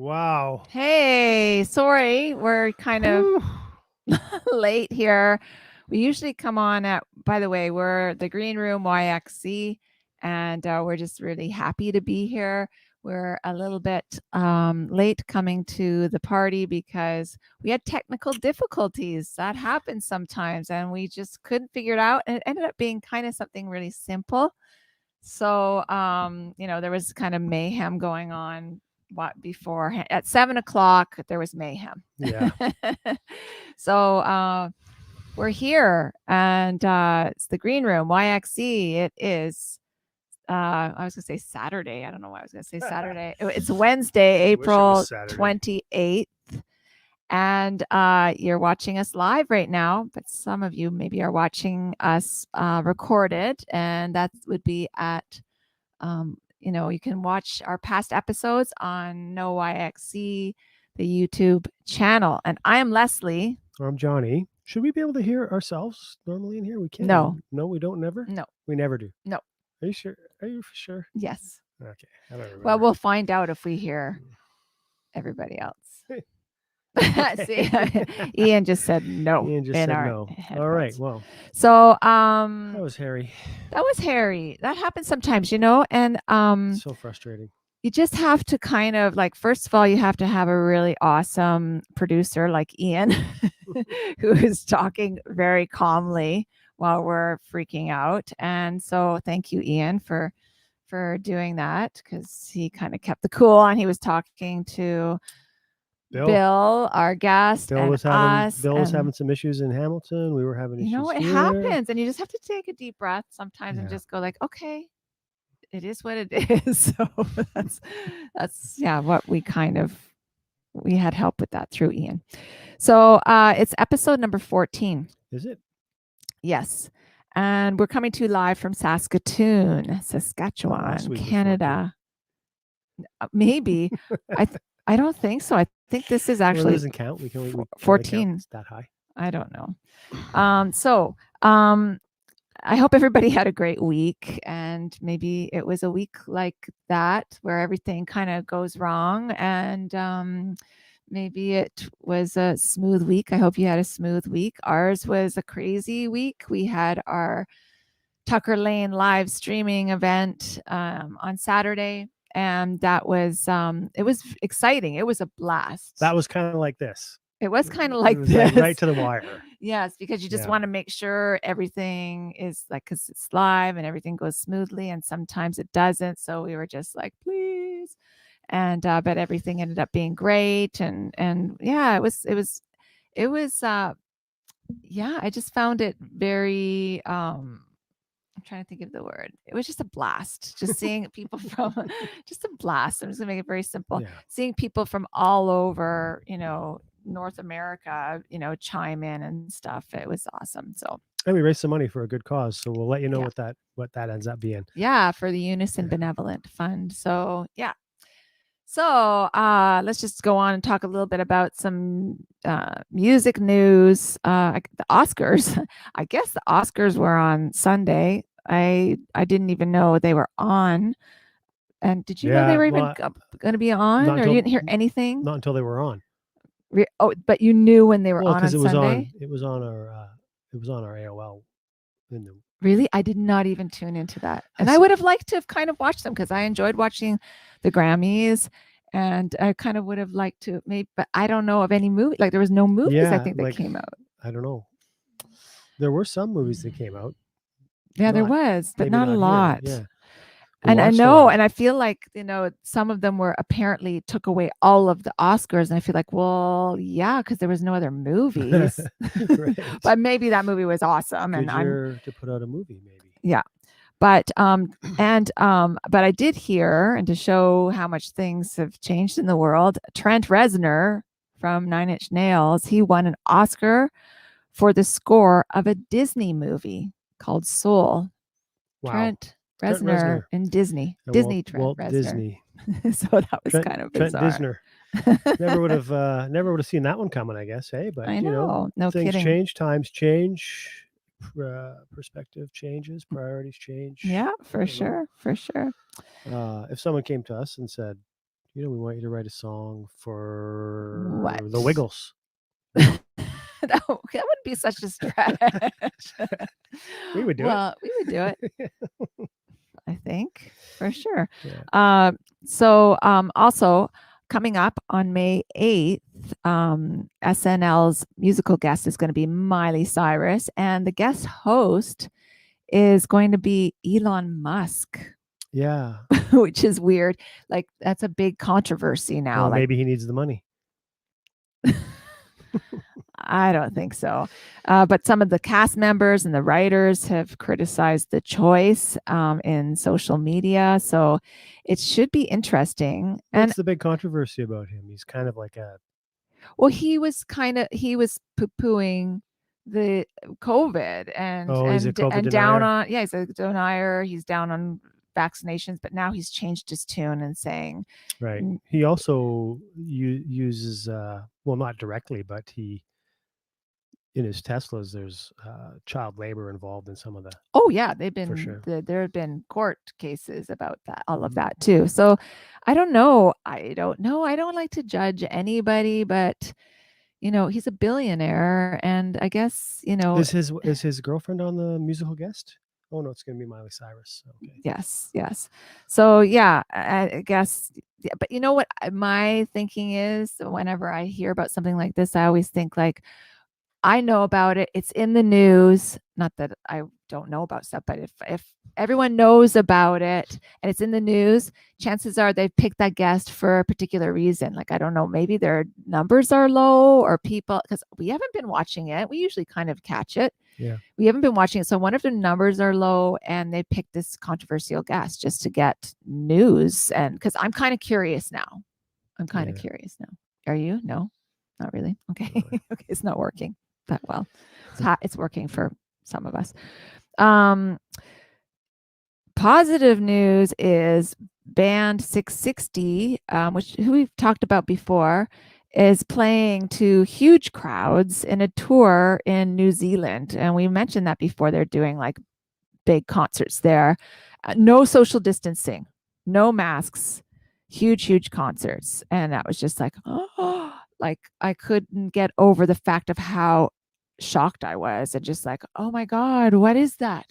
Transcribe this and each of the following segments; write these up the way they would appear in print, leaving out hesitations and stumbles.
Wow. Hey, sorry, we're kind of Whew. late here. We usually come on at, by the way, we're the Green Room YXE, and we're just really happy to be here. We're a little bit late coming to the party because we had technical difficulties. That happens sometimes, and we just couldn't figure it out. And it ended up being kind of something really simple. So, there was kind of mayhem going on before at 7 o'clock, there was mayhem. Yeah. So, we're here and it's the Green Room, YXE. It is, I was going to say Saturday. I don't know why I was going to say Saturday. It's Wednesday, I wish it April was Saturday. 28th. And you're watching us live right now, but some of you maybe are watching us recorded, and that would be at, you can watch our past episodes on No YXE, the YouTube channel. And I am Leslie. I'm Johnny. Should we be able to hear ourselves normally in here? We can. No. No, we don't never? No. We never do. No. Are you sure? Are you for sure? Yes. Okay. I don't remember. Well, we'll find out if we hear everybody else. See, Ian just said no. Ian just said no. Headphones. All right. Well. So that was hairy. That was hairy. That happens sometimes, and So frustrating. You just have to kind of first of all, you have to have a really awesome producer like Ian who is talking very calmly while we're freaking out. And so thank you, Ian, for doing that, because he kind of kept the cool and he was talking to Bill, our guest, Bill and was having some issues in Hamilton. We were having issues. It happens, and you just have to take a deep breath sometimes and just go okay, it is what it is. So that's what we we had help with that through Ian. So it's episode number 14. Is it? Yes. And we're coming to you live from Saskatoon, Canada. Maybe. I don't think so. I think this is actually. Well, it doesn't count. We can 14. It's that high. I don't know. I hope everybody had a great week, and maybe it was a week like that where everything kind of goes wrong, and maybe it was a smooth week. I hope you had a smooth week. Ours was a crazy week. We had our Tucker Lane live streaming event on Saturday, and that was it was exciting. It was a blast. That was kind of like this. It was kind of like this. Right to the wire. Yes, because you just want to make sure everything is because it's live and everything goes smoothly, and sometimes it doesn't. So we were just like, please. And but everything ended up being great, and it was I just found it very I'm trying to think of the word. It was just a blast, just seeing people from just a blast. I'm just gonna make it very simple. Yeah. Seeing people from all over, North America, chime in and stuff. It was awesome. So, and we raised some money for a good cause. So we'll let you know what that ends up being. Yeah, for the Unison Benevolent Fund. So yeah. So let's just go on and talk a little bit about some music news. The Oscars. I guess the Oscars were on Sunday. I didn't even know they were on. And did you know they were even going to be on, or you didn't hear anything? Not until they were on. Oh, but you knew when they were on Sunday? It was on our AOL. Really? I did not even tune into that. And I would have liked to have kind of watched them, because I enjoyed watching the Grammys, and I kind of would have liked to but I don't know of any movie. There was no movies, I think, that came out. I don't know. There were some movies that came out. Yeah, there was, but not a lot. Yeah. And I know, and I feel like, some of them were apparently took away all of the Oscars. And I feel like, well, yeah, because there was no other movies. Right. But maybe that movie was awesome. Good year to put out a movie, maybe. Yeah. But but I did hear, and to show how much things have changed in the world, Trent Reznor from Nine Inch Nails, he won an Oscar for the score of a Disney movie called Soul. Wow. Trent Reznor in Disney. Walt Disney. So that was kind of bizarre. Never would have seen that one coming, I guess. Hey, but I know. No things kidding. change, times change, perspective changes, priorities change. Yeah, for sure. If someone came to us and said, We want you to write a song for What? the Wiggles. That wouldn't be such a stretch. We would do Well, we would do it. it. I think for sure. Yeah. So also coming up on May 8th, SNL's musical guest is going to be Miley Cyrus, and the guest host is going to be Elon Musk, Yeah. which is weird. Like that's a big controversy now. Well, Like maybe he needs the money. I don't think so. But some of the cast members and the writers have criticized the choice in social media. So it should be interesting. What's the big controversy about him? He's kind of like a... Well, he was poo-pooing the COVID he's a COVID and down denier? on, he's a denier. He's down on vaccinations, but now he's changed his tune and saying, Right. He also uses, well, not directly, but he, in his Teslas, there's child labor involved in some of the... oh yeah, they've been, For sure. there have been court cases about that, all of that too. So I don't know. I don't like to judge anybody, but he's a billionaire, and I guess, Is his girlfriend on the musical guest? Oh no, it's going to be Miley Cyrus. Okay. Yes. So yeah, I guess, yeah, but you know what my thinking is, whenever I hear about something like this, I always think like, I know about it. It's in the news. Not that I don't know about stuff, but if everyone knows about it and it's in the news, chances are they've picked that guest for a particular reason. Like, I don't know, maybe their numbers are low or people, because we haven't been watching it. We usually kind of catch it. Yeah. We haven't been watching it. So one of their numbers are low and they picked this controversial guest just to get news. And because I'm kind of curious now. Curious now. Are you? No, not really. Okay. Okay. It's not working that well. It's working for some of us. Positive news is band 660, who we've talked about before, is playing to huge crowds in a tour in New Zealand. And we mentioned that before. They're doing like big concerts there. No social distancing, no masks, huge concerts. And that was just like, oh, like I couldn't get over the fact of how shocked I was, and just like, oh my God, what is that?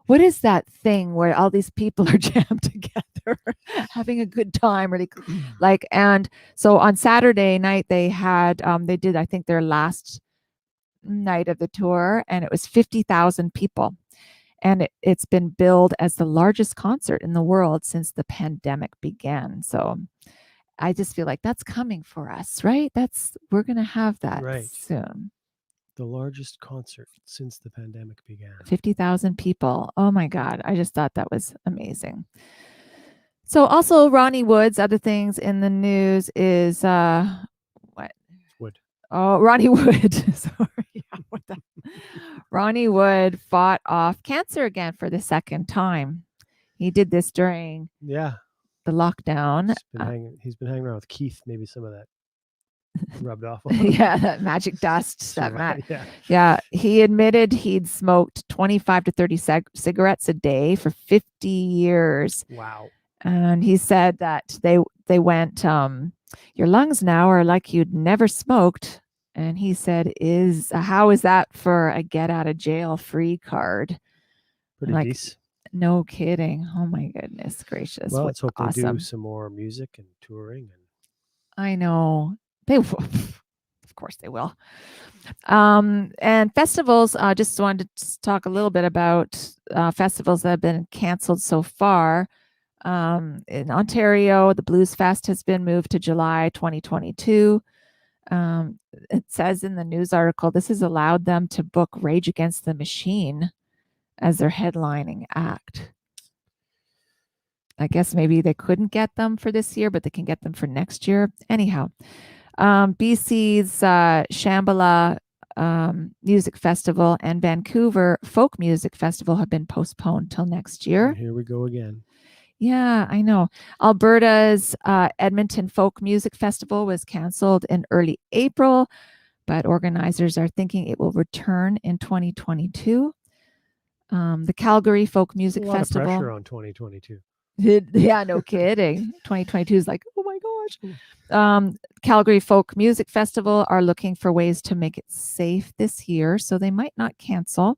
What is that thing where all these people are jammed together having a good time, really? Like, and so on Saturday night they had they did, I think, their last night of the tour, and it was 50,000 people, and it's been billed as the largest concert in the world since the pandemic began. So I just feel like that's coming for us, right? We're gonna have that soon. The largest concert since the pandemic began. 50,000 people. Oh my God. I just thought that was amazing. So also Ronnie Wood's other things in the news is what? Wood. Oh, Ronnie Wood. Sorry. What the? Ronnie Wood fought off cancer again for the second time. He did this during the lockdown. He's been hanging around with Keith. Maybe some of that rubbed off on him. That magic dust. Yeah. He admitted he'd smoked 25 to 30 cigarettes a day for 50 years. Wow. And he said that they went, your lungs now are like you'd never smoked. And he said, how is that for a get out of jail free card? Pretty decent. No kidding. Oh my goodness gracious. Well, let's hope they do some more music and touring. I know. They will. Of course they will. And festivals, just wanted to talk a little bit about festivals that have been canceled so far. In Ontario, the Blues Fest has been moved to July 2022. It says in the news article, this has allowed them to book Rage Against the Machine as their headlining act. I guess maybe they couldn't get them for this year, but they can get them for next year. Anyhow, BC's Shambhala Music Festival and Vancouver Folk Music Festival have been postponed till next year. And here we go again. Yeah, I know. Alberta's Edmonton Folk Music Festival was canceled in early April, but organizers are thinking it will return in 2022. The Calgary Folk Music Festival. A lot of pressure on 2022. Yeah, no kidding. 2022 is like, oh my gosh. Calgary Folk Music Festival are looking for ways to make it safe this year, so they might not cancel.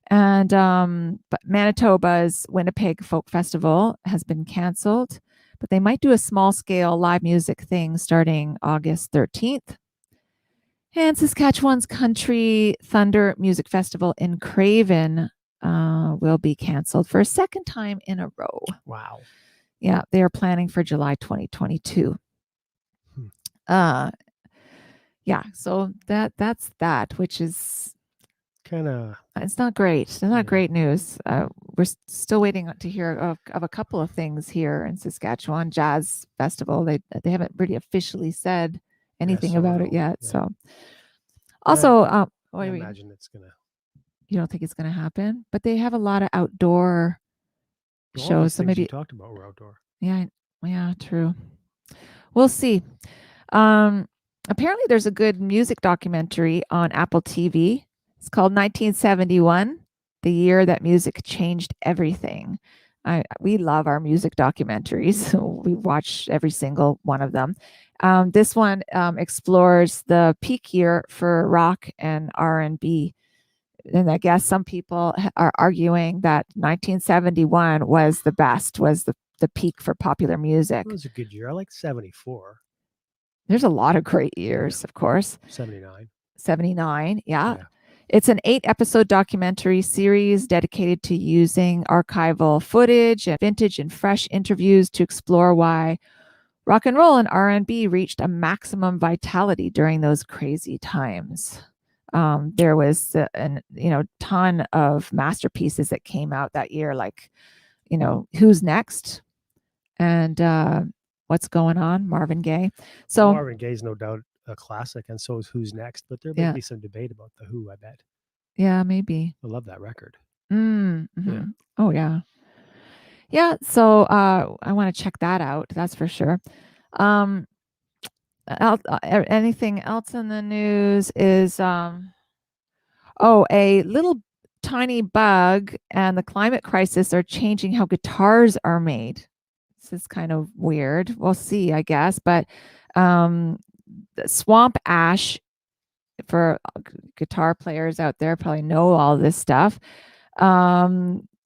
And but Manitoba's Winnipeg Folk Festival has been canceled, but they might do a small scale live music thing starting August 13th. And Saskatchewan's Country Thunder Music Festival in Craven will be canceled for a second time in a row. Wow. Yeah, they are planning for July 2022. Yeah, so that's that, which is kind of, it's not great. It's not great news. We're still waiting to hear of a couple of things here in Saskatchewan. Jazz Festival, they haven't really officially said anything about it yet. Yeah. So also, I imagine it's gonna. You don't think it's gonna happen? But they have a lot of outdoor shows. So maybe you talked about were outdoor. Yeah, true. We'll see. Apparently there's a good music documentary on Apple TV. It's called 1971, the year that music changed everything. We love our music documentaries. So we watch every single one of them. This one explores the peak year for rock and R&B. And I guess some people are arguing that 1971 was the best, was the peak for popular music. It was a good year. I like 74. There's a lot of great years, of course. 79. Yeah. It's an 8-episode documentary series dedicated to using archival footage and vintage and fresh interviews to explore why rock and roll and R&B reached a maximum vitality during those crazy times. There was a ton of masterpieces that came out that year, like, Who's Next and What's Going On, Marvin Gaye. So Marvin Gaye's no doubt a classic, and so is Who's Next, but there may be some debate about the Who, I bet. Yeah, maybe. I love that record. Mm-hmm. Yeah. Oh, yeah. Yeah, so I want to check that out, that's for sure. Anything else in the news is a little tiny bug and the climate crisis are changing how guitars are made. This is kind of weird. We'll see, I guess. But swamp ash, for guitar players out there probably know all this stuff,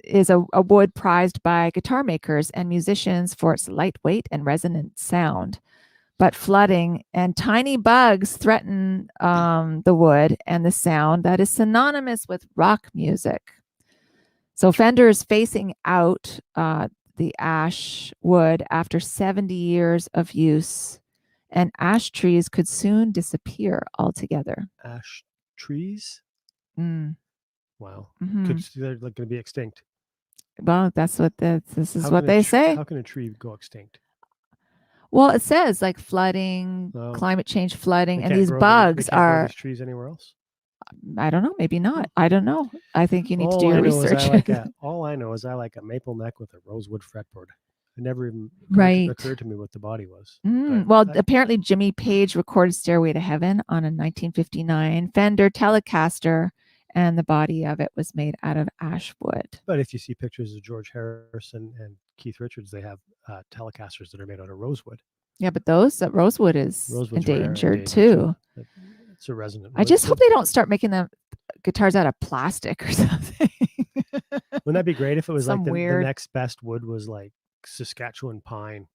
is a wood prized by guitar makers and musicians for its lightweight and resonant sound. But flooding and tiny bugs threaten the wood and the sound that is synonymous with rock music. So Fender is phasing out the ash wood after 70 years of use, and ash trees could soon disappear altogether. Ash trees? Wow. Mm-hmm. They're going to be extinct. Well, this is what they say. How can a tree go extinct? Well, it says like flooding, climate change flooding, and these bugs are. These trees anywhere else? I don't know. Maybe not. I don't know. I think you need to do your research. All I know is I like a maple neck with a rosewood fretboard. It never even occurred to me what the body was. Apparently Jimmy Page recorded Stairway to Heaven on a 1959 Fender Telecaster, and the body of it was made out of ash wood. But if you see pictures of George Harrison and Keith Richards, they have Telecasters that are made out of rosewood. Yeah, but rosewood is endangered too. It's a resonant. I just hope they don't start making them guitars out of plastic or something. Wouldn't that be great if it was like the next best wood was like Saskatchewan pine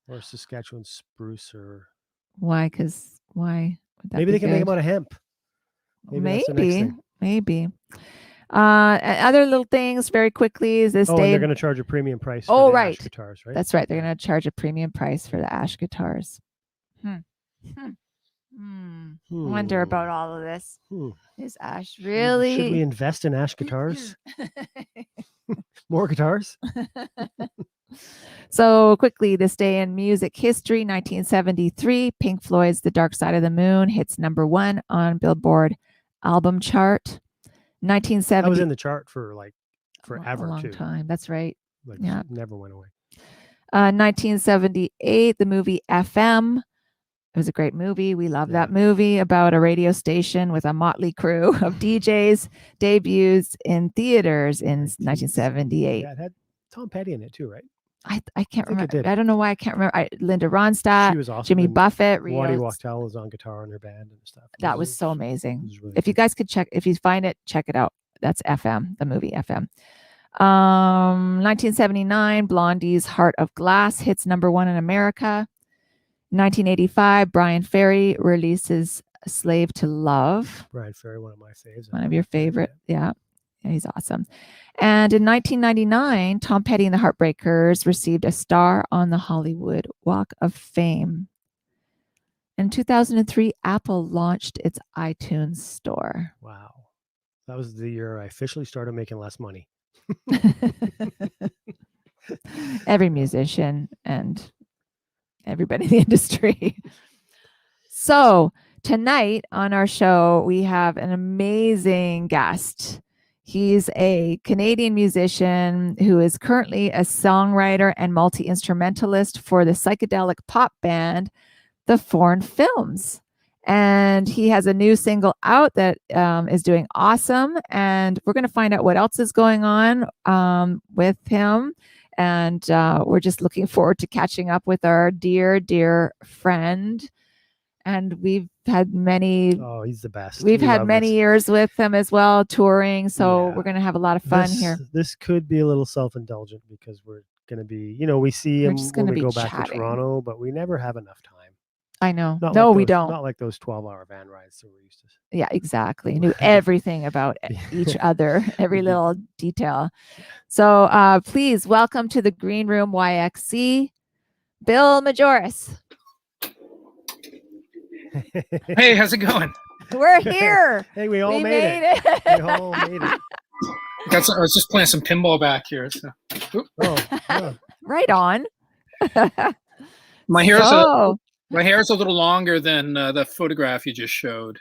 or Saskatchewan spruce or why? Maybe they can make them out of hemp. Maybe. Other little things very quickly is this day. They're going to charge a premium price for the ash guitars, right? That's right. They're going to charge a premium price for the ash guitars. Wonder about all of this. Is ash really? Should we invest in ash guitars? More guitars? So quickly, this day in music history, 1973, Pink Floyd's The Dark Side of the Moon hits #1 on Billboard album chart. 1970. I was in the chart for like forever, a long time. That's right. Never went away. 1978, the movie FM. It was a great movie. We love that movie about a radio station with a motley crew of DJs. Debuts in theaters in 1978. Yeah, it had Tom Petty in it too, right? I can't think it remember. did. I don't know why I can't remember. Linda Ronstadt, She was awesome. Jimmy And Buffett, Waddy Rios. Wachtel was on guitar in her band and stuff. That was so amazing. Really if you good. guys could if you find it, check it out. That's FM, the movie FM. 1979, Blondie's Heart of Glass hits #1 in America. 1985, Brian Ferry releases Slave to Love. Brian Ferry, one of my faves. One of your favorite. Yeah, he's awesome. And in 1999, Tom Petty and the Heartbreakers received a star on the Hollywood Walk of Fame. In 2003, Apple launched its iTunes store. Wow. That was the year I officially started making less money. Every musician and everybody in the industry. So tonight on our show, we have an amazing guest. He's a Canadian musician who is currently a songwriter and multi-instrumentalist for the psychedelic pop band, The Foreign Films. And he has a new single out that is doing awesome. And we're going to find out what else is going on with him. And we're just looking forward to catching up with our dear, dear friend. And we've had many. Oh, he's the best. We've had many years with him as well, touring. So Yeah. we're going to have a lot of fun here. This could be a little self-indulgent because we're going to be, we see him when we go back to Toronto, but we never have enough time. I know. We don't. Not like those 12-hour van rides that we're used to. Yeah, exactly. Knew everything about each other, every little detail. So please welcome to the Green Room YXE, Bill Majoros. Hey, how's it going? We're here. Hey, we all made it. We all made it. I was just playing some pinball back here. So. Right on. My hair's a little longer than the photograph you just showed.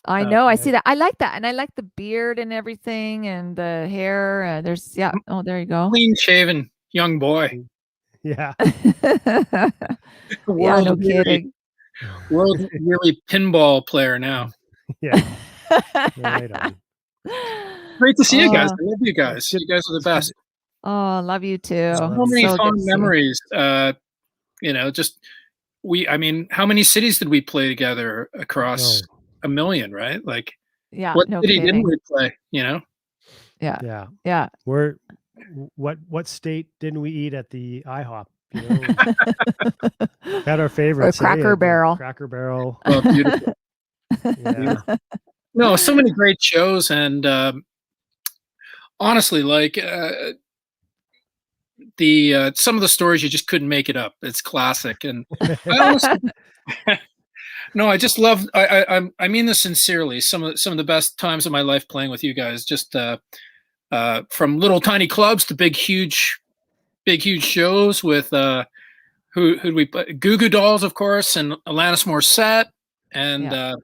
I know. I see that. I like that. And I like the beard and everything and the hair. Oh, there you go. Clean shaven young boy. Yeah. Yeah, no kidding. World really pinball player now. Yeah. Right on. Great to see you guys. I love you guys. You guys are the best. Oh, love you too. So many fond memories. How many cities did we play together across a million, right? Like, what city didn't we play, Yeah. What state didn't we eat at the IHOP? Had our favorites. Cracker Barrel. Cracker Barrel. Oh, beautiful. Yeah. No, so many great shows. And honestly, like some of the stories, you just couldn't make it up. It's classic. And no, I just love. I mean this sincerely. Some of the best times of my life playing with you guys. Just from little tiny clubs to big huge shows with who we play? Goo Goo Dolls, of course, and Alanis Morissette, and no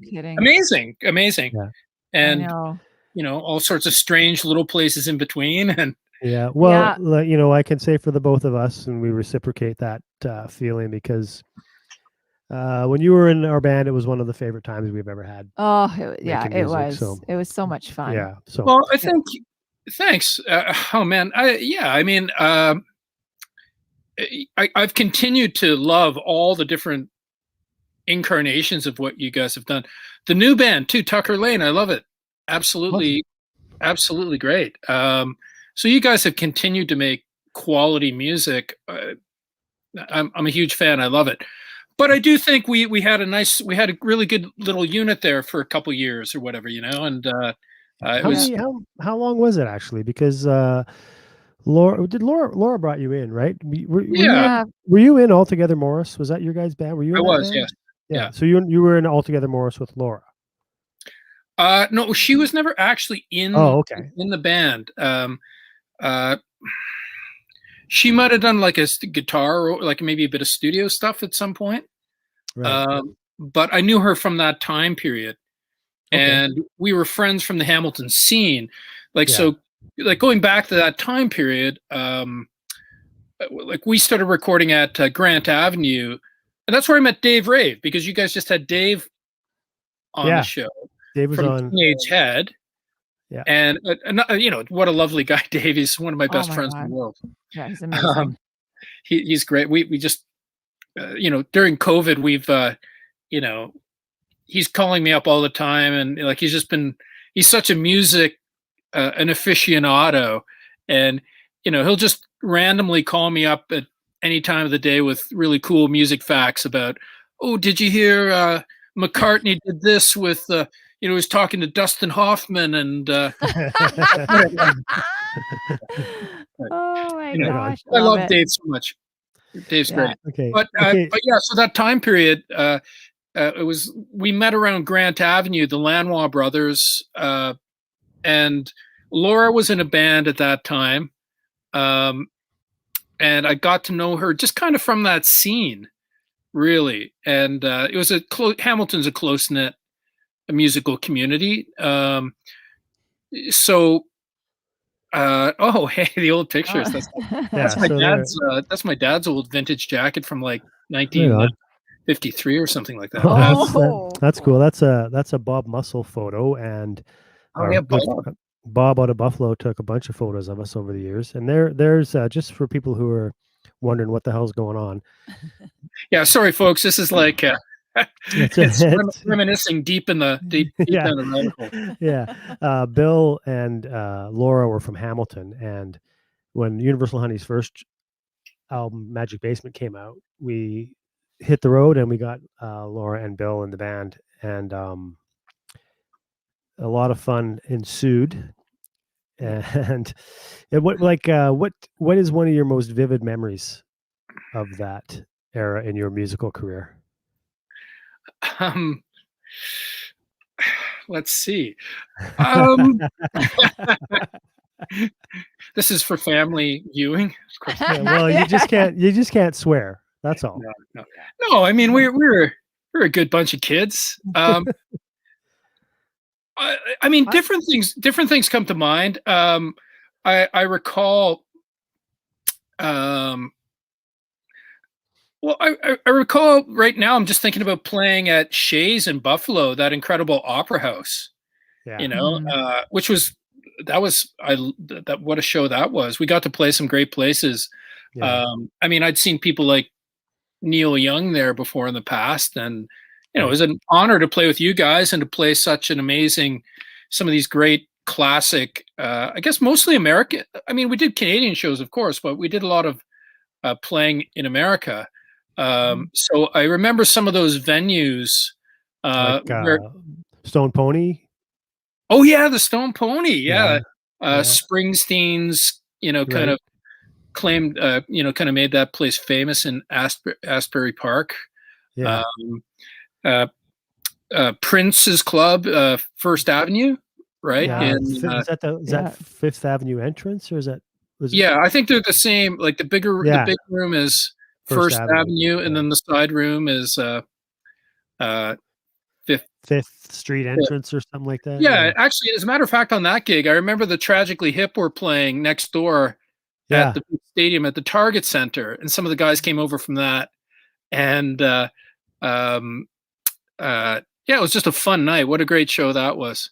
kidding. amazing. Yeah. And all sorts of strange little places in between. And I can say for the both of us, and we reciprocate that feeling because when you were in our band, it was one of the favorite times we've ever had. Oh, it was. So, it was so much fun. Yeah. So well, I think. Thanks. Oh man, I've continued to love all the different incarnations of what you guys have done. The new band too, Tucker Lane. I love it. Absolutely great. So you guys have continued to make quality music. I'm a huge fan. I love it. But I do think we had a really good little unit there for a couple years or whatever, and. How long was it actually? Because Laura brought you in, right? Were you in Altogether Morris? Was that your guys' band? Were you? I was, yes. Yeah. So you were in Altogether Morris with Laura. No, she was never actually in. Oh, okay. In the band. She might have done like a guitar or like maybe a bit of studio stuff at some point. Right. But I knew her from that time period. And we were friends from the Hamilton scene. So going back to that time period, we started recording at Grant Avenue. And that's where I met Dave Rave, because you guys just had Dave on the show. Dave was from on Teenage Head. Yeah. And you know, what a lovely guy, Dave. He's one of my Oh best my friends in God. the world. Yeah, he's amazing. He's great. We just you know, during COVID, we've you know, he's calling me up all the time, and like he's such a music an aficionado, and you know, he'll just randomly call me up at any time of the day with really cool music facts about, oh, did you hear McCartney did this with you know, he was talking to Dustin Hoffman, and Oh my you know, gosh, I love love it. Dave so much. Dave's Yeah. great. Okay. But Okay. yeah, so that time period, it was, we met around Grant Avenue, the Lanois brothers, and Laura was in a band at that time, and I got to know her just kind of from that scene, really. And it was Hamilton's a close knit musical community. So oh, hey, the old pictures. That's Yeah. my So there. dad's. That's my dad's old vintage jacket from like Right on. 1953 or something like that. Oh, Oh. that's cool. That's a Bob Muscle photo, and Oh our yeah, good Bob. Bob out of Buffalo took a bunch of photos of us over the years. And there's just for people who are wondering what the hell's going on. Yeah, sorry, folks. This is like it's It's reminiscing deep in the deep yeah, down the rabbit hole. yeah. Bill and Laura were from Hamilton, and when Universal Honey's first album, Magic Basement, came out, we hit the road and we got Laura and Bill in the band, and a lot of fun ensued. And what is one of your most vivid memories of that era in your musical career? Um, let's see. Um, this is for family viewing. Of course. Yeah, well, you just can't swear. That's all. No. I mean, we're a good bunch of kids. I mean, different things come to mind. I recall. Well, I recall right now. I'm just thinking about playing at Shays in Buffalo, that incredible opera house. Yeah. You know, which was that what a show that was. We got to play some great places. Yeah. I mean, I'd seen people like Neil Young there before in the past, and you know, it was an honor to play with you guys and to play such an amazing, some of these great classic, I guess mostly American. I mean, we did Canadian shows, of course, but we did a lot of playing in America. So I remember some of those venues. Like Where, Stone Pony. oh yeah, the Stone Pony, yeah. Yeah. Springsteen's, you know, kind of claimed, you know, kind of made that place famous in Asbury Park. Yeah. Prince's Club, First Avenue, right? Yeah. And, Is that Fifth Avenue entrance, or yeah, I think they're the same. Like the big room is First Avenue, and then the side room is Fifth Street entrance or something like that. Yeah, actually, as a matter of fact, on that gig, I remember the Tragically Hip were playing next door at the stadium at the Target Center, and some of the guys came over from that, and yeah, it was just a fun night. What a great show that was.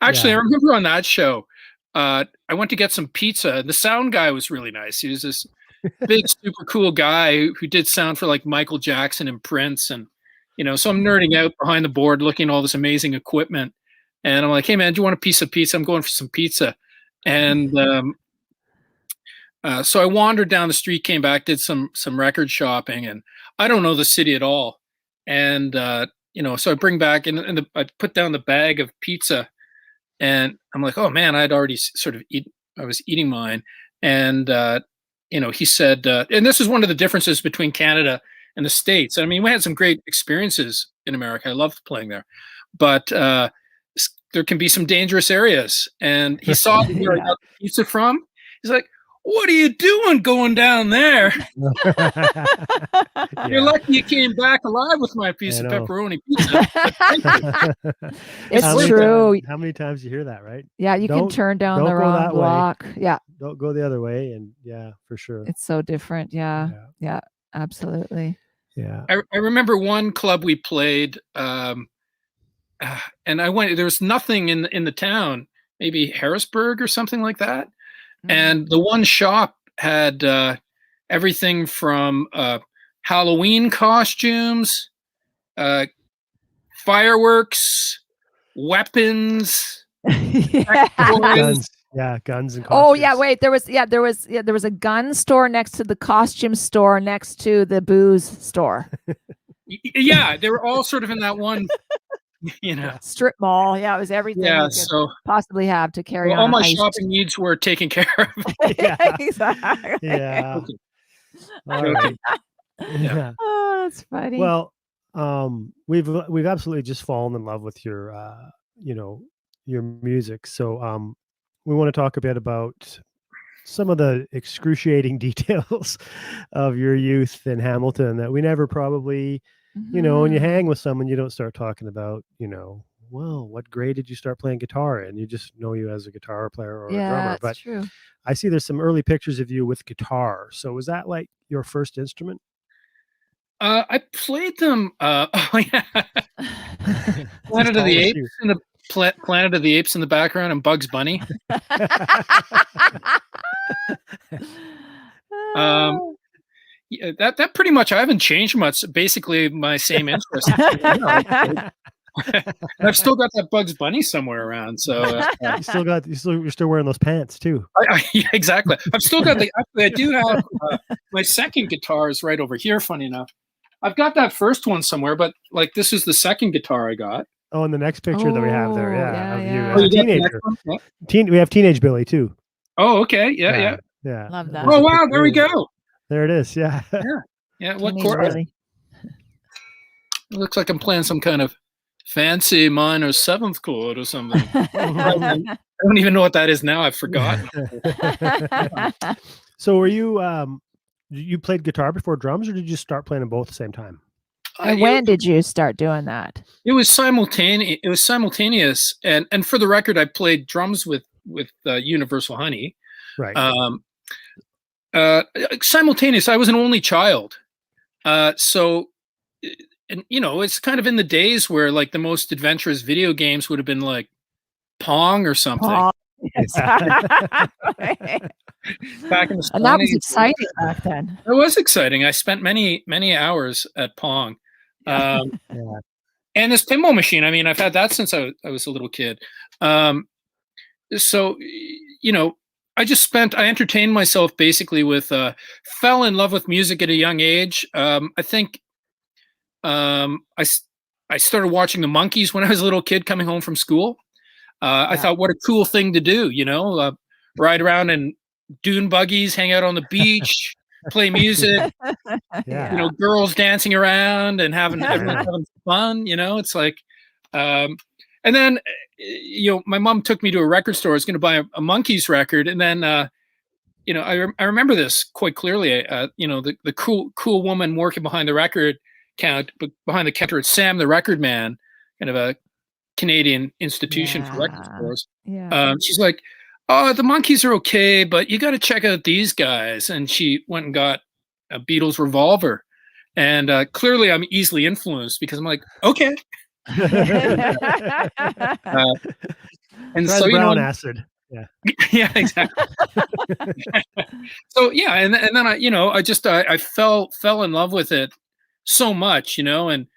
Actually, I remember on that show, I went to get some pizza, and the sound guy was really nice. He was this big, super cool guy who did sound for like Michael Jackson and Prince, and you know, so I'm nerding out behind the board, looking at all this amazing equipment, and I'm like, "Hey, man, do you want a piece of pizza? I'm going for some pizza." And so I wandered down the street, came back, did some record shopping, and I don't know the city at all. And you know, so I bring back and I put down the bag of pizza, and I'm like, "Oh man, I'd already I was eating mine." And you know, he said, and this is one of the differences between Canada and the States. I mean, we had some great experiences in America. I loved playing there, but there can be some dangerous areas. And he saw where I got the pizza from. He's like, "What are you doing going down there? You're lucky you came back alive with my piece of pepperoni pizza." It's true. How many times you hear that, right? Yeah, you can turn down the wrong block. Yeah. Don't go the other way. And yeah, for sure. It's so different. Yeah. Absolutely. Yeah. I remember one club we played, and I went. There was nothing in the town, maybe Harrisburg or something like that. Mm. And the one shop had everything from Halloween costumes, fireworks, weapons, Yeah. Guns. Yeah, guns and costumes. Oh yeah, wait. There was a gun store next to the costume store next to the booze store. Yeah, they were all sort of in that one, you know. Strip mall. Yeah, it was everything Yeah, you could so possibly have to carry all on my a heist. shopping needs were taken care of. Yeah. Exactly. Yeah. Okay. All right. Yeah. Oh, that's funny. Well, we've absolutely just fallen in love with your your music. So we want to talk a bit about some of the excruciating details of your youth in Hamilton that we never probably, when you hang with someone, you don't start talking about, well, what grade did you start playing guitar in? You just know you as a guitar player or a drummer. That's But true. I see there's some early pictures of you with guitar. So was that like your first instrument? I played them. Oh yeah, Planet Just of the tell us Apes you. in the Planet of the Apes in the background and Bugs Bunny. Yeah, that pretty much, I haven't changed much. Basically, my same interest. I've still got that Bugs Bunny somewhere around. So you're still wearing those pants too. yeah, exactly. I've still got actually, I do have my second guitar is right over here. Funny enough, I've got that first one somewhere, but like this is the second guitar I got. Oh, and the next picture that we have there, of you Oh, as a you got the teenager. next one? Yeah. We have Teenage Billy too. Oh, okay. Yeah. Yeah. Love that. Oh, wow. There we go. There it is. Yeah. Yeah. What Teenage chord? Billy. It looks like I'm playing some kind of fancy minor seventh chord or something. I don't even know what that is now. I've forgotten. So were you played guitar before drums, or did you just start playing them both at the same time? And when did you start doing that? It was simultaneous. And for the record, I played drums with Universal Honey. Right. Simultaneous. I was an only child, so, and it's kind of in the days where like the most adventurous video games would have been like Pong or something. Pong. Yes. Back in the 70s. And that was exciting back then. It was exciting. I spent many hours at Pong. And this pinball machine, I mean, I've had that since I was a little kid. So, I entertained myself basically with, fell in love with music at a young age. I think I started watching the Monkees when I was a little kid coming home from school. I thought, what a cool thing to do, ride around in dune buggies, hang out on the beach, play music, girls dancing around and everyone having fun, it's like, and then, my mom took me to a record store. I was going to buy a Monkees record. And then, I remember this quite clearly, the cool woman working behind the behind the counter at Sam, the record man, kind of a Canadian institution for record stores. She's like, oh, the Monkees are okay, but you got to check out these guys. And she went and got a Beatles Revolver. And clearly I'm easily influenced because I'm like, okay. And try so, the brown acid. Yeah. Yeah, exactly. So, yeah. And then I just fell in love with it so much, and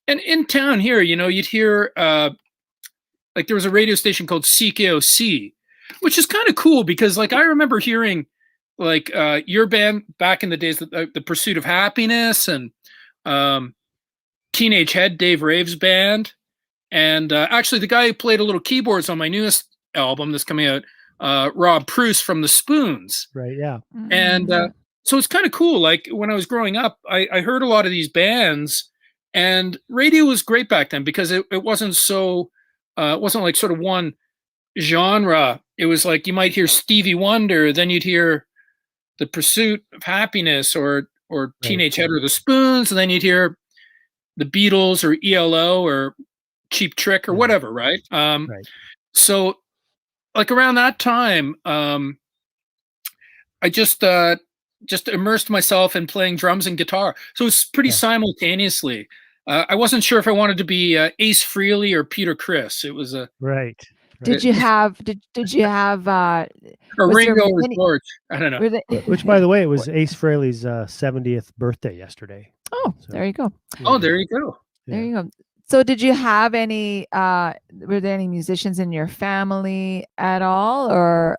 in town here, you'd hear, like there was a radio station called CKOC, which is kind of cool because like I remember hearing like your band back in the days, the Pursuit of Happiness and Teenage Head, Dave Rave's band, and actually the guy who played a little keyboards on my newest album that's coming out, Rob Pruce from the Spoons. Right. Yeah. And so it's kind of cool. Like when I was growing up, I heard a lot of these bands, and radio was great back then because it wasn't so. It wasn't like sort of one genre. It was like you might hear Stevie Wonder, then you'd hear the Pursuit of Happiness or Teenage Head or the Spoons, and then you'd hear the Beatles or ELO or Cheap Trick or whatever, right? So like around that time, I just immersed myself in playing drums and guitar. So it's pretty simultaneously. I wasn't sure if I wanted to be Ace Frehley or Peter Criss. It was a Did you have did you have Or was there Ringo or any- George. I don't know. were they- Which, by the way, it was Ace Frehley's 70th birthday yesterday. Oh, So, there you go. Oh, there you go. There yeah. you go. So did you have any were there any musicians in your family at all, or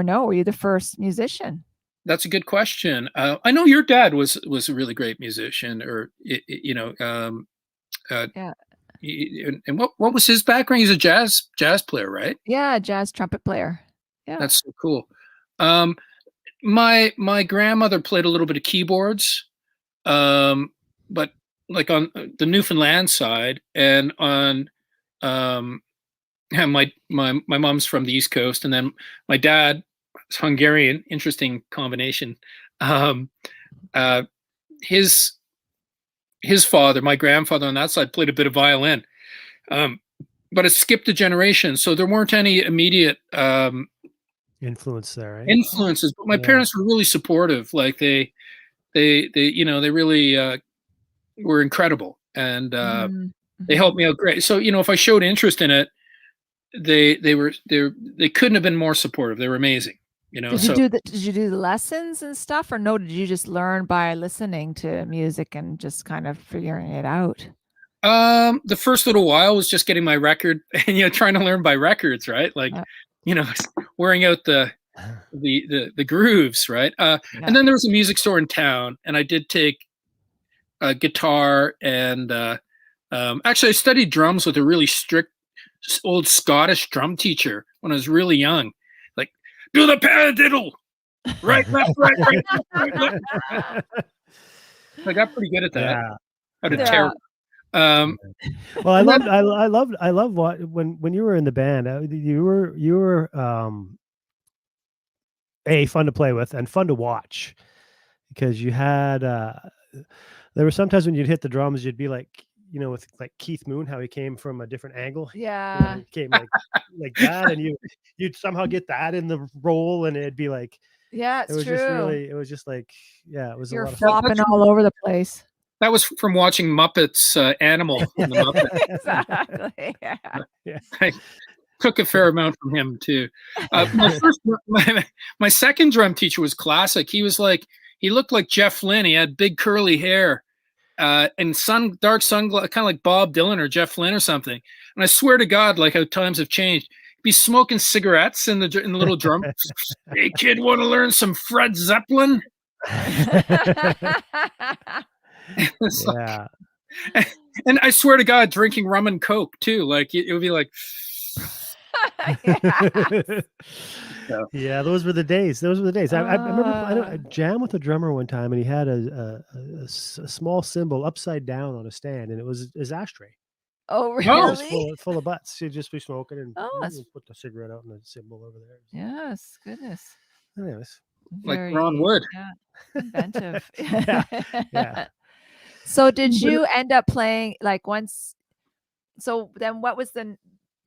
no? Were you the first musician? That's a good question. I know your dad was a really great musician, or you know, Yeah. And what was his background? He's a jazz player, right? Yeah, jazz trumpet player. Yeah. That's so cool. My grandmother played a little bit of keyboards, but like on the Newfoundland side, and on my mom's from the East Coast, and then my dad is Hungarian. Interesting combination. His father, my grandfather on that side, played a bit of violin, but it skipped a generation, so there weren't any immediate Influence there, right? influences. But my parents were really supportive. Like they you know, they really were incredible, and they helped me out great. So you know, if I showed interest in it, they couldn't have been more supportive. They were amazing. You know, did you do the lessons and stuff, or no? Did you just learn by listening to music and just kind of figuring it out? The first little while was just getting my record and, you know, trying to learn by records, right? Like, you know, wearing out the grooves, right? And then there was a music store in town, and I did take a guitar, and actually I studied drums with a really strict old Scottish drum teacher when I was really young. Like, do the paradiddle, right, left, right, left. I got pretty good at that. Yeah. How to tear. Well, I love what when you were in the band, you were fun to play with and fun to watch, because you had there were sometimes when you'd hit the drums, you'd be like, you know, with like Keith Moon, how he came from a different angle. Yeah. You know, he came like that, and you'd somehow get that in the roll, and it'd be like, yeah, it's true. It was just like, yeah, it was You're a lot of flopping fun. all over the place. That was from watching Muppets Animal. In the Muppets. Exactly. Yeah. I took a fair amount from him too. My second drum teacher was classic. He was like, he looked like Jeff Lynne. He had big curly hair, and dark sunglasses, kind of like Bob Dylan or Jeff Lynne or something. And I swear to God, like how times have changed. He'd be smoking cigarettes in the little drum. Hey kid, want to learn some Fred Zeppelin? Yeah. And I swear to God, drinking rum and Coke too. Like it would be like. Yeah, those were the days. I remember I jammed with a drummer one time, and he had a small cymbal upside down on a stand, and it was his ashtray. Oh, really? Full of butts. He'd just be smoking and put the cigarette out and the cymbal over there. Yes, goodness. Anyways, like Ron Wood. Yeah, inventive. yeah. So did you end up playing like once? So then what was the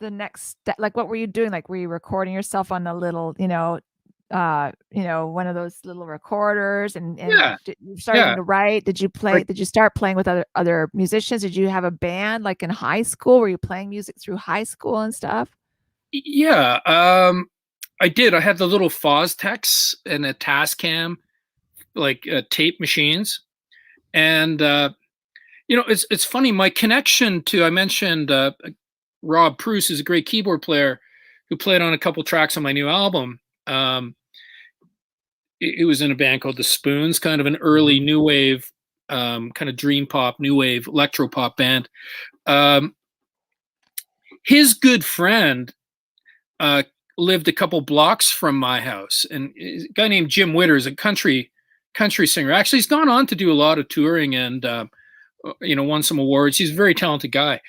next step? Like, what were you doing? Like, were you recording yourself on the little, one of those little recorders, and you starting to write? Did you play? Did you start playing with other musicians? Did you have a band like in high school? Were you playing music through high school and stuff? Yeah, I did. I had the little Fostex and a Tascam, like tape machines, and it's funny. My connection to, I mentioned Rob Pruce is a great keyboard player who played on a couple tracks on my new album. It was in a band called The Spoons, kind of an early new wave, kind of dream pop, new wave, electro pop band. His good friend lived a couple blocks from my house, and a guy named Jim Witter is a country singer. Actually, he's gone on to do a lot of touring and won some awards. He's a very talented guy.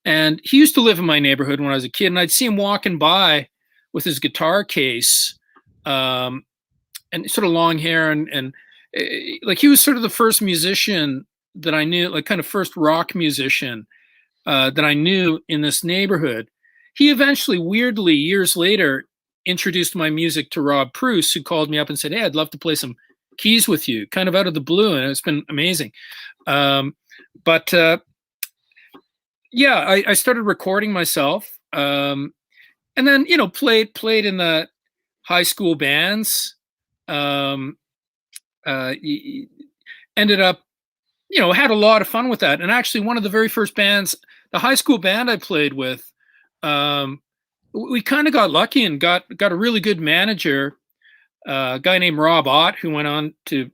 And he used to live in my neighborhood when I was a kid, and I'd see him walking by with his guitar case, and sort of long hair, and like he was sort of the first musician that I knew, like kind of first rock musician that I knew in this neighborhood. He eventually, weirdly, years later, introduced my music to Rob Pruce, who called me up and said, "Hey, I'd love to play some keys with you," kind of out of the blue, and it's been amazing. I started recording myself, and and then played in the high school bands. Ended up, had a lot of fun with that. And actually, one of the very first bands, the high school band I played with, we kind of got lucky and got a really good manager, a guy named Rob Ott, who went on to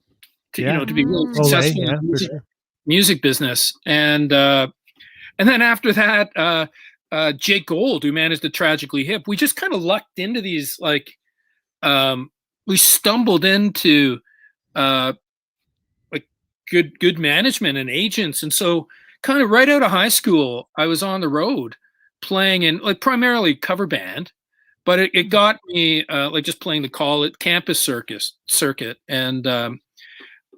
be really successful in the music business. And then after that, Jake Gold, who managed the Tragically Hip, we just kind of lucked into these, like, we stumbled into like good management and agents. And so kind of right out of high school, I was on the road playing in, like, primarily cover band, but it got me like just playing the campus circuit. And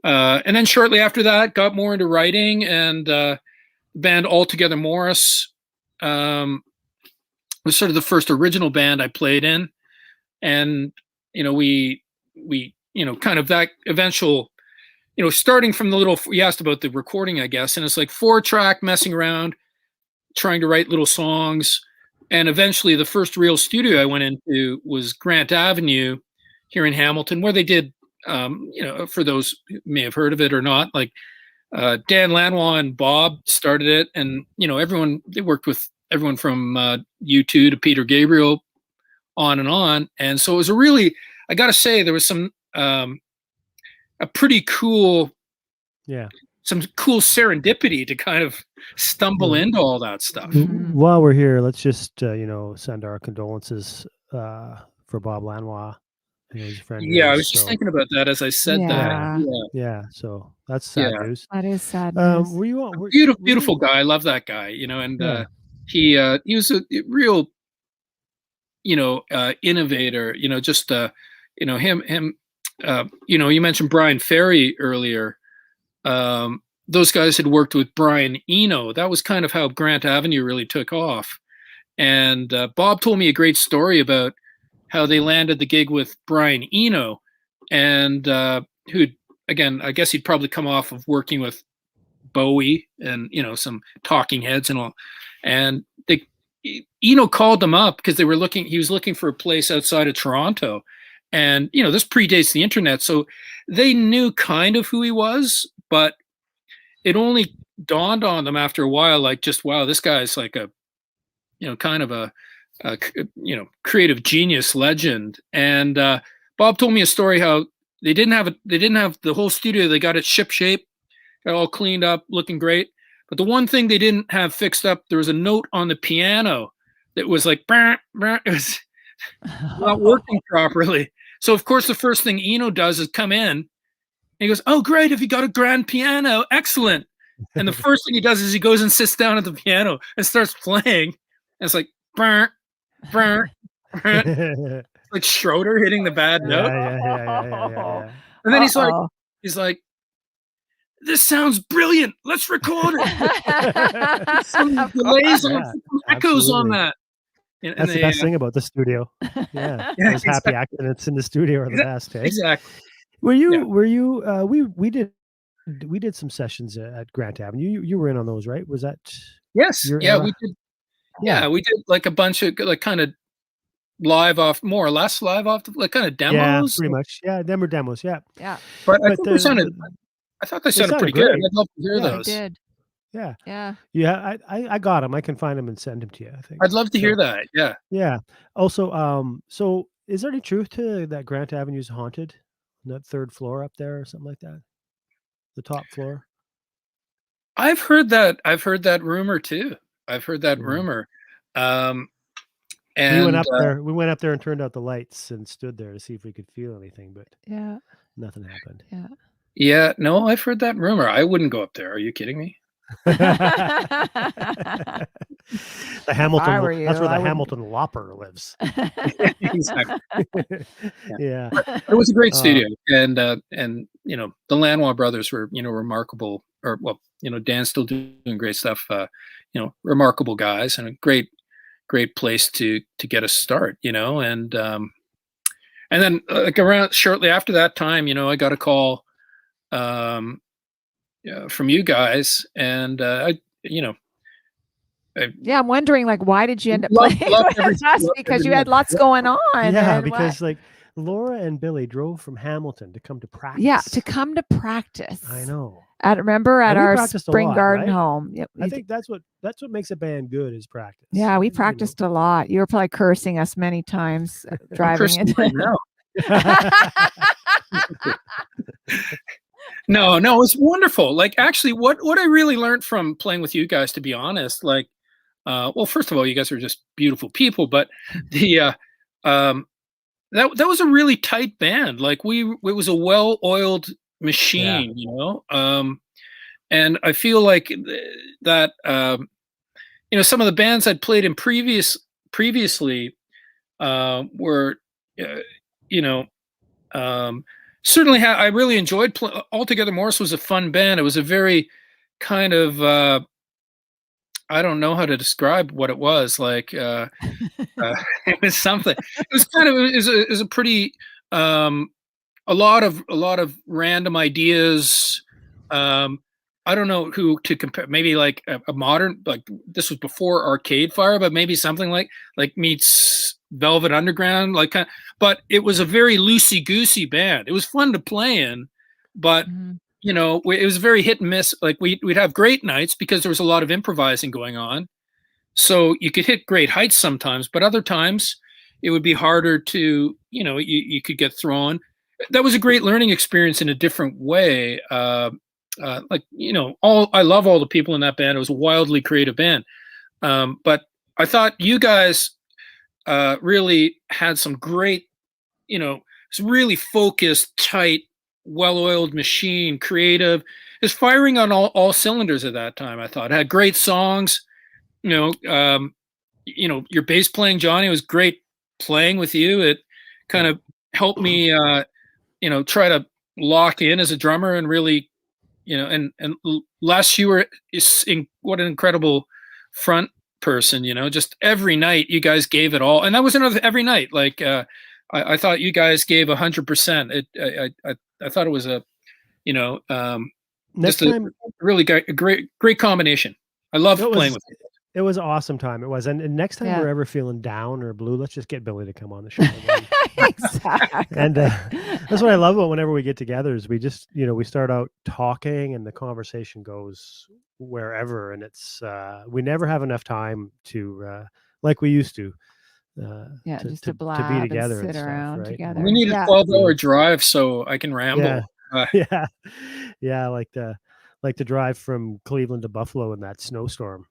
then shortly after that, got more into writing, and the band Altogether Morris was sort of the first original band I played in. And, we kind of that eventual, starting from the little, you asked about the recording, I guess, and it's like 4-track messing around, trying to write little songs. And eventually the first real studio I went into was Grant Avenue here in Hamilton, where they did, for those who may have heard of it or not, like Dan Lanois and Bob started it. And, they worked with everyone from U2 to Peter Gabriel, on and on. And so it was I got to say, there was some, a pretty cool, some cool serendipity to kind of stumble into all that stuff. While we're here, let's just, send our condolences for Bob Lanois and his friend. Yeah, I was just thinking about that as I said that. Yeah, so that's sad news. That is sad news. Beautiful guy. I love that guy, and he was a real, innovator, just, him, you mentioned Brian Ferry earlier. Those guys had worked with Brian Eno. That was kind of how Grant Avenue really took off. And Bob told me a great story about how they landed the gig with Brian Eno, and who, again, I guess he'd probably come off of working with Bowie and, some Talking Heads and all. And Eno called them up because he was looking for a place outside of Toronto. And, this predates the internet. So they knew kind of who he was, but it only dawned on them after a while, like, just, wow, this guy's like a, kind of a creative genius legend. And Bob told me a story how they didn't have the whole studio. They got it ship shape, got all cleaned up, looking great. But the one thing they didn't have fixed up, there was a note on the piano that was like, it was not working properly. So, of course, the first thing Eno does is come in, and he goes, "Oh, great, have you got a grand piano? Excellent." And the first thing he does is he goes and sits down at the piano and starts playing. And it's like, like Schroeder hitting the bad note. Yeah. And then he's like, "This sounds brilliant. Let's record it." Some delays, some echoes on that. And that's the best thing about the studio. Yeah, those happy accidents in the studio are the best. Eh? Exactly. Were you? We did some sessions at Grant Avenue. You were in on those, right? Was that? Yes. Yeah, we did. Yeah, we did like a bunch of like kind of more or less live off, like kind of demos. Yeah, pretty much. Yeah, them were demos. Yeah. Yeah. But I thought they sounded pretty good. I'd love to hear those. I did. Yeah. Yeah. I got them. I can find them and send them to you, I think. I'd love to hear that. Yeah. Yeah. Also, so is there any truth to that Grant Avenue is haunted? That third floor up there or something like that? The top floor? I've heard that rumor too. I've heard that rumor. And we went up there and turned out the lights and stood there to see if we could feel anything, but nothing happened. Yeah, no, I've heard that rumor. I wouldn't go up there. Are you kidding me? The Hamilton. That's where the Hamilton Lopper lives. Exactly. Yeah. It was a great studio, and the Lanois brothers were remarkable. Or Dan's still doing great stuff. Remarkable guys, and a great place to get a start. And then like around shortly after that time, I got a call from you guys, and Yeah, I'm wondering, like, why did you end up Loved playing loved with us? Because you had lots going on. Yeah, and because like Laura and Billy drove from Hamilton to come to practice. Yeah, to come to practice. I know. Remember at And we our practiced a spring lot, garden right? home. Yep. I think that's what makes a band good is practice. Yeah, we You know. practiced a lot. You were probably cursing us many times I'm driving cursing it. right now. No, it was wonderful. Like, actually, what I really learned from playing with you guys, to be honest, like, well, first of all, you guys are just beautiful people, but the that was a really tight band. Like, it was a well-oiled machine, you know. And I feel like that you know, some of the bands I'd played in previously were you know, certainly I really enjoyed Altogether Morris was a fun band. It was a very kind of I don't know how to describe what it was like. It was something. It was kind of it was a pretty a lot of random ideas. I don't know who to compare. Maybe like a modern, like this was before Arcade Fire, but maybe something like meets Velvet Underground, like kind of, but it was a very loosey goosey band. It was fun to play in, but you know, it was very hit and miss. Like we'd have great nights because there was a lot of improvising going on. So you could hit great heights sometimes, but other times it would be harder to, you know, you could get thrown. That was a great learning experience in a different way. Like, you know, I love all the people in that band. It was a wildly creative band. But I thought you guys really had some great, you know, some really focused, tight, well-oiled machine, creative. It was firing on all cylinders at that time. I thought it had great songs. You know, your bass playing, Johnny, was great playing with you. It kind of helped me, you know, try to lock in as a drummer and really, you know, and Les, you were what an incredible front person, you know, just every night you guys gave it all. And that was every night. Like, I thought you guys gave 100%. I thought it was a, you know, Next time, really great combination. I love playing with you. It was an awesome time. It was. And next time we're ever feeling down or blue, let's just get Billy to come on the show again. Exactly. And that's what I love about whenever we get together is we just, you know, we start out talking and the conversation goes wherever. And it's, we never have enough time to, like we used to. Just to blab be together and sit stuff, around right? together. We need a 12-hour drive so I can ramble. Yeah. Like to drive from Cleveland to Buffalo in that snowstorm.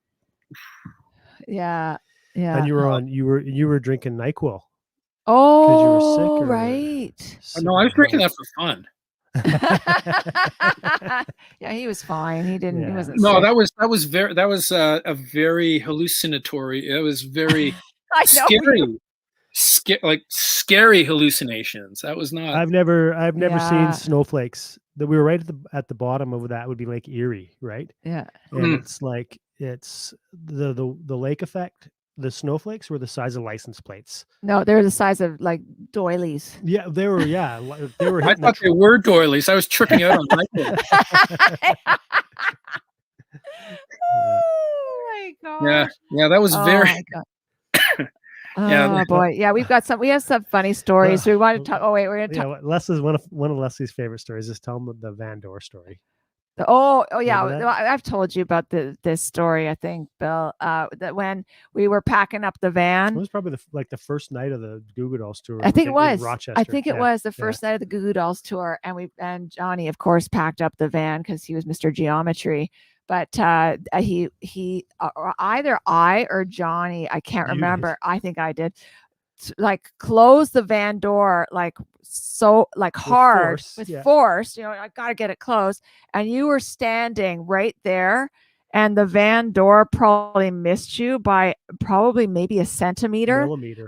Yeah. And you were drinking NyQuil. Oh, because you were sick. Right. No, I was drinking that for fun. Yeah, he was fine. He didn't. Yeah. He wasn't. No, sick. that was a very hallucinatory. It was very I know. scary hallucinations. That was not. I've never seen snowflakes. That we were right at the bottom of that would be Lake Erie, right? Yeah. And it's like it's the lake effect. The snowflakes were the size of license plates. No, they were the size of like doilies. Yeah, they were. Yeah, they were. I thought they were doilies. I was tripping out on NyQuil. Oh my gosh. Yeah, that was very. Oh boy, yeah, we have some funny stories. We want to talk. Oh wait, we're gonna talk. Yeah, Leslie's one of Leslie's favorite stories is tell them the Van Door story. Oh yeah, I've told you about this story. I think, Bill, that when we were packing up the van, it was probably the first night of the Goo Goo Dolls tour. I think it was Rochester. I think it was the first night of the Goo Goo Dolls tour, and Johnny, of course, packed up the van because he was Mr. Geometry. But he either I or Johnny, I can't remember. I think I did. Like close the van door hard with force, you know, I gotta get it closed, and you were standing right there, and the van door probably missed you by maybe a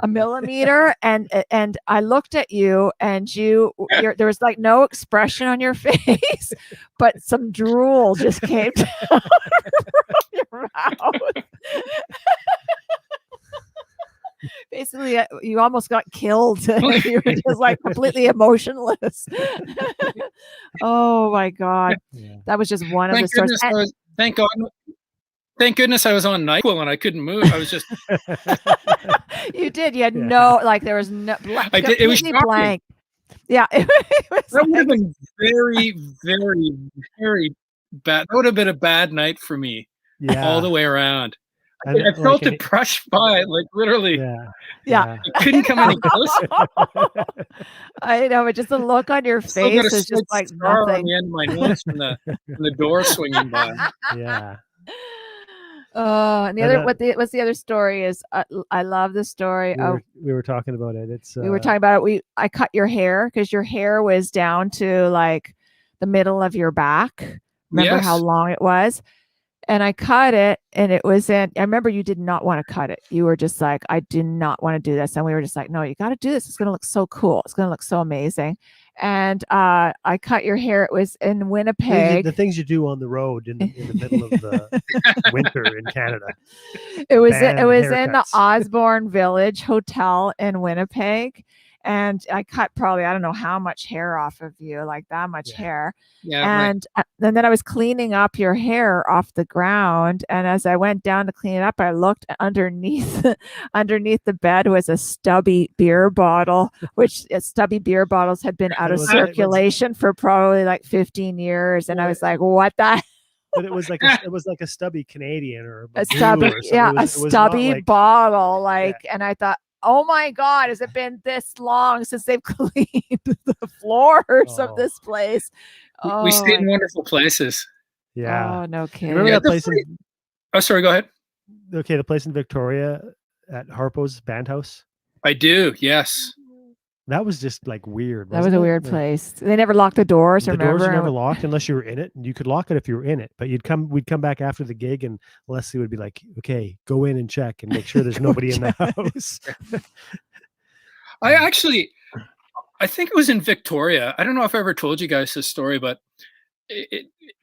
millimeter, and I looked at you, and there was like no expression on your face, but some drool just came down from your mouth. Basically, you almost got killed. You were just like completely emotionless. Oh my God. That was just one of the stories. Thank God. thank goodness I was on NyQuil and I couldn't move. I was just. You did. You had no, like there was no. I did. It was completely shocking. blank. Yeah, it was That would have like, been very, very, very bad. That would have been a bad night for me all the way around. And I felt it brush by, like literally. yeah. It couldn't come any closer. I know, but just the look on your face is just like scar nothing. on the end of my nose from the door swinging by. Yeah. Oh, and the other what's the other story is I love the story of we were talking about it. It's we were talking about it. I cut your hair because your hair was down to like the middle of your back. Remember how long it was? And I cut it and it was I remember you did not want to cut it. You were just like, I do not want to do this. And we were just like, no, you got to do this. It's going to look so cool. It's going to look so amazing. And I cut your hair. It was in Winnipeg. The things you do on the road in the middle of the winter in Canada. It was in the Osborne Village Hotel in Winnipeg. And I cut probably, I don't know how much hair off of you, like that much hair. Yeah. And then I was cleaning up your hair off the ground. And as I went down to clean it up, I looked underneath the bed was a stubby beer bottle, which stubby beer bottles had been out of circulation for probably like 15 years. And I was like, what the? But it was like a stubby Canadian or a stubby, a stubby bottle. Like, and I thought, oh my God, has it been this long since they've cleaned the floors of this place? We stayed in wonderful places. Yeah. Oh, no kidding. Remember that place sorry, go ahead. Okay, the place in Victoria at Harpo's Band House? I do, yes. That was just like weird. That was a weird place. They never locked the doors. The doors were never locked unless you were in it. And you could lock it if you were in it. But we'd come back after the gig, and Leslie would be like, "Okay, go in and check and make sure there's nobody in the house." I think it was in Victoria. I don't know if I ever told you guys this story, but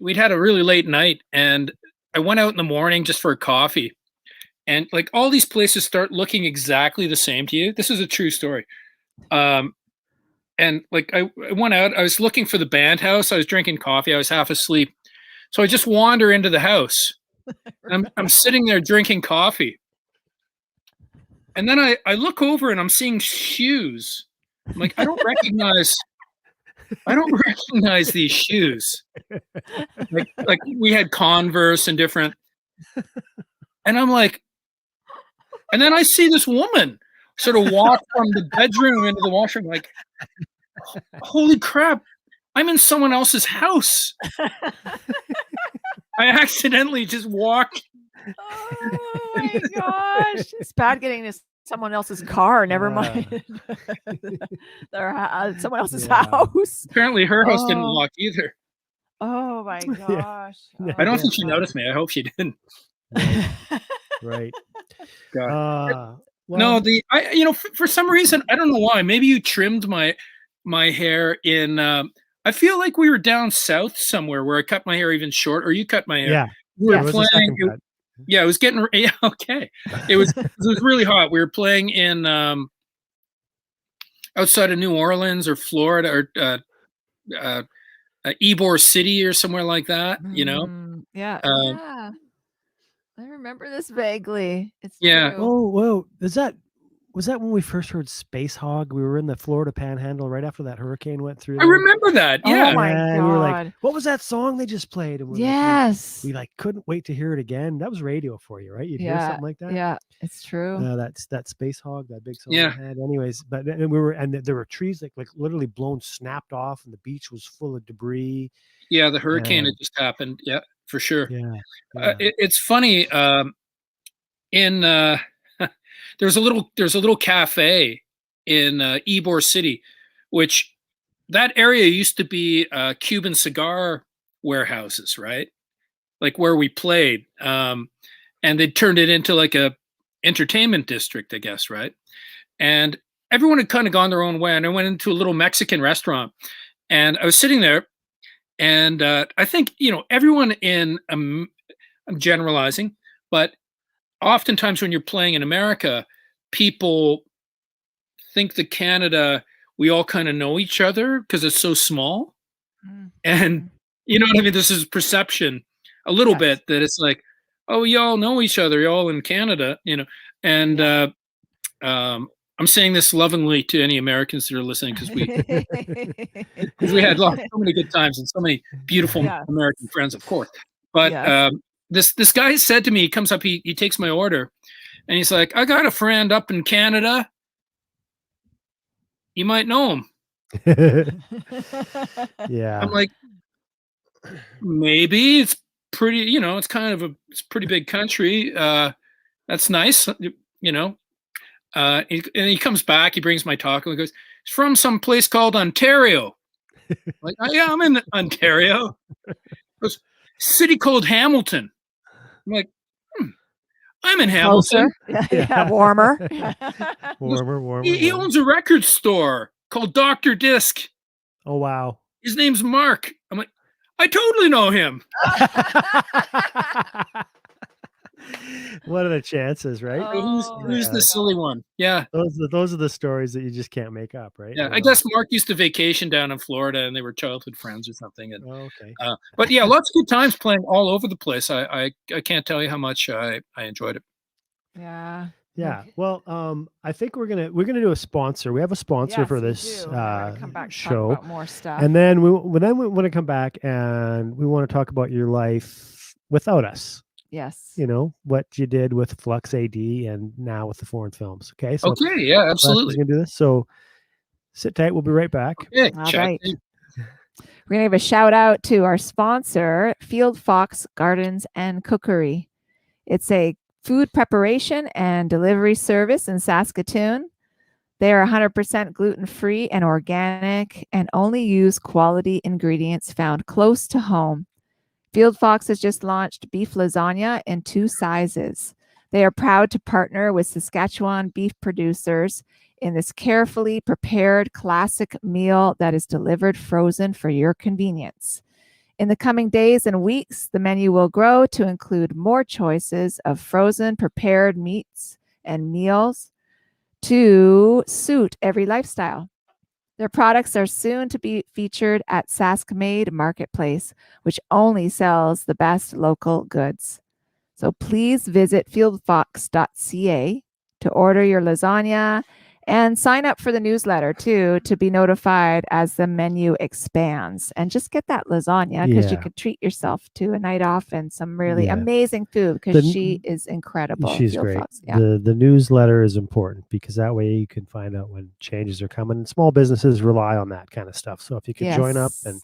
we'd had a really late night, and I went out in the morning just for a coffee, and like all these places start looking exactly the same to you. This is a true story. And like I went out, I was looking for the band house. I was drinking coffee. I was half asleep. So I just wander into the house. And I'm sitting there drinking coffee. And then I look over and I'm seeing shoes. I'm like, I don't recognize these shoes. Like we had Converse and different. And I'm like, and then I see this woman sort of walk from the bedroom into the washroom, like, holy crap, I'm in someone else's house. I accidentally just walked. Oh my gosh. It's bad getting to someone else's car, never mind. Someone else's house. Apparently her house didn't lock either. Oh my gosh. Yeah. I don't think she noticed me. I hope she didn't. Right. Well, no, for some reason, I don't know why. Maybe you trimmed my hair in. I feel like we were down south somewhere where I cut my hair even short, or you cut my hair. Yeah, we were playing. It was getting. Yeah, okay. It was really hot. We were playing in outside of New Orleans or Florida or Ybor City or somewhere like that. You know. Yeah. I remember this vaguely. It's true. Oh, whoa! Was that when we first heard Space Hog? We were in the Florida Panhandle right after that hurricane went through. I remember that. Yeah. Oh my God! We were like, "What was that song they just played?" And we couldn't wait to hear it again. That was radio for you, right? You'd hear something like that. Yeah, it's true. That's that Space Hog, that big song. Yeah. Anyways, but and there were trees like literally blown, snapped off, and the beach was full of debris. Yeah, the hurricane had just happened. Yeah, for sure. Yeah. It's funny. There's a little cafe in Ybor City, which that area used to be Cuban cigar warehouses, right? Like where we played, and they turned it into like a entertainment district, I guess, right? And everyone had kind of gone their own way, and I went into a little Mexican restaurant, and I was sitting there, and I think everyone in I'm generalizing, but oftentimes when you're playing in America, people think that Canada, we all kind of know each other because it's so small. And you know what I mean? This is perception a little bit that it's like, oh, you all know each other. You're all in Canada, and I'm saying this lovingly to any Americans that are listening because we had so many good times and so many beautiful American friends, of course. But this guy said to me, he comes up, he takes my order, and he's like, I got a friend up in Canada. You might know him. Yeah. I'm like, maybe. It's pretty, it's kind of it's a pretty big country. That's nice, and he comes back, he brings my taco and goes, it's from some place called Ontario. I'm like, oh, yeah, I'm in Ontario. It was city called Hamilton. I'm like, I'm in Hamilton. Yeah, warmer. warmer. He owns a record store called Dr. Disc. Oh, wow. His name's Mark. I'm like, I totally know him. What are the chances, right? Who's the silly one? Yeah. Those are the stories that you just can't make up, right? Yeah, I guess Mark used to vacation down in Florida, and they were childhood friends or something. And, okay. But yeah, lots of good times playing all over the place. I can't tell you how much I enjoyed it. Yeah. Yeah. Okay. Well, I think we're gonna do a sponsor. We have a sponsor for this come back, show. talk about more stuff. And then we want to come back and we want to talk about your life without us. Yes. What you did with Flux AD and now with the foreign films. Okay. So okay. Yeah, absolutely. We're gonna do this. So sit tight. We'll be right back. Okay. All right. We're gonna give a shout out to our sponsor, Fieldfox Gardens and Cookery. It's a food preparation and delivery service in Saskatoon. They are 100% gluten-free and organic and only use quality ingredients found close to home. Fieldfox has just launched beef lasagna in 2 sizes. They are proud to partner with Saskatchewan beef producers in this carefully prepared classic meal that is delivered frozen for your convenience. In the coming days and weeks, the menu will grow to include more choices of frozen prepared meats and meals to suit every lifestyle. Their products are soon to be featured at Sask Made Marketplace, which only sells the best local goods. So please visit fieldfox.ca to order your lasagna and sign up for the newsletter too to be notified as the menu expands. And just get that lasagna because you could treat yourself to a night off and some really amazing food because she is incredible. She's great. The newsletter is important because that way you can find out when changes are coming. And small businesses rely on that kind of stuff. So if you could join up and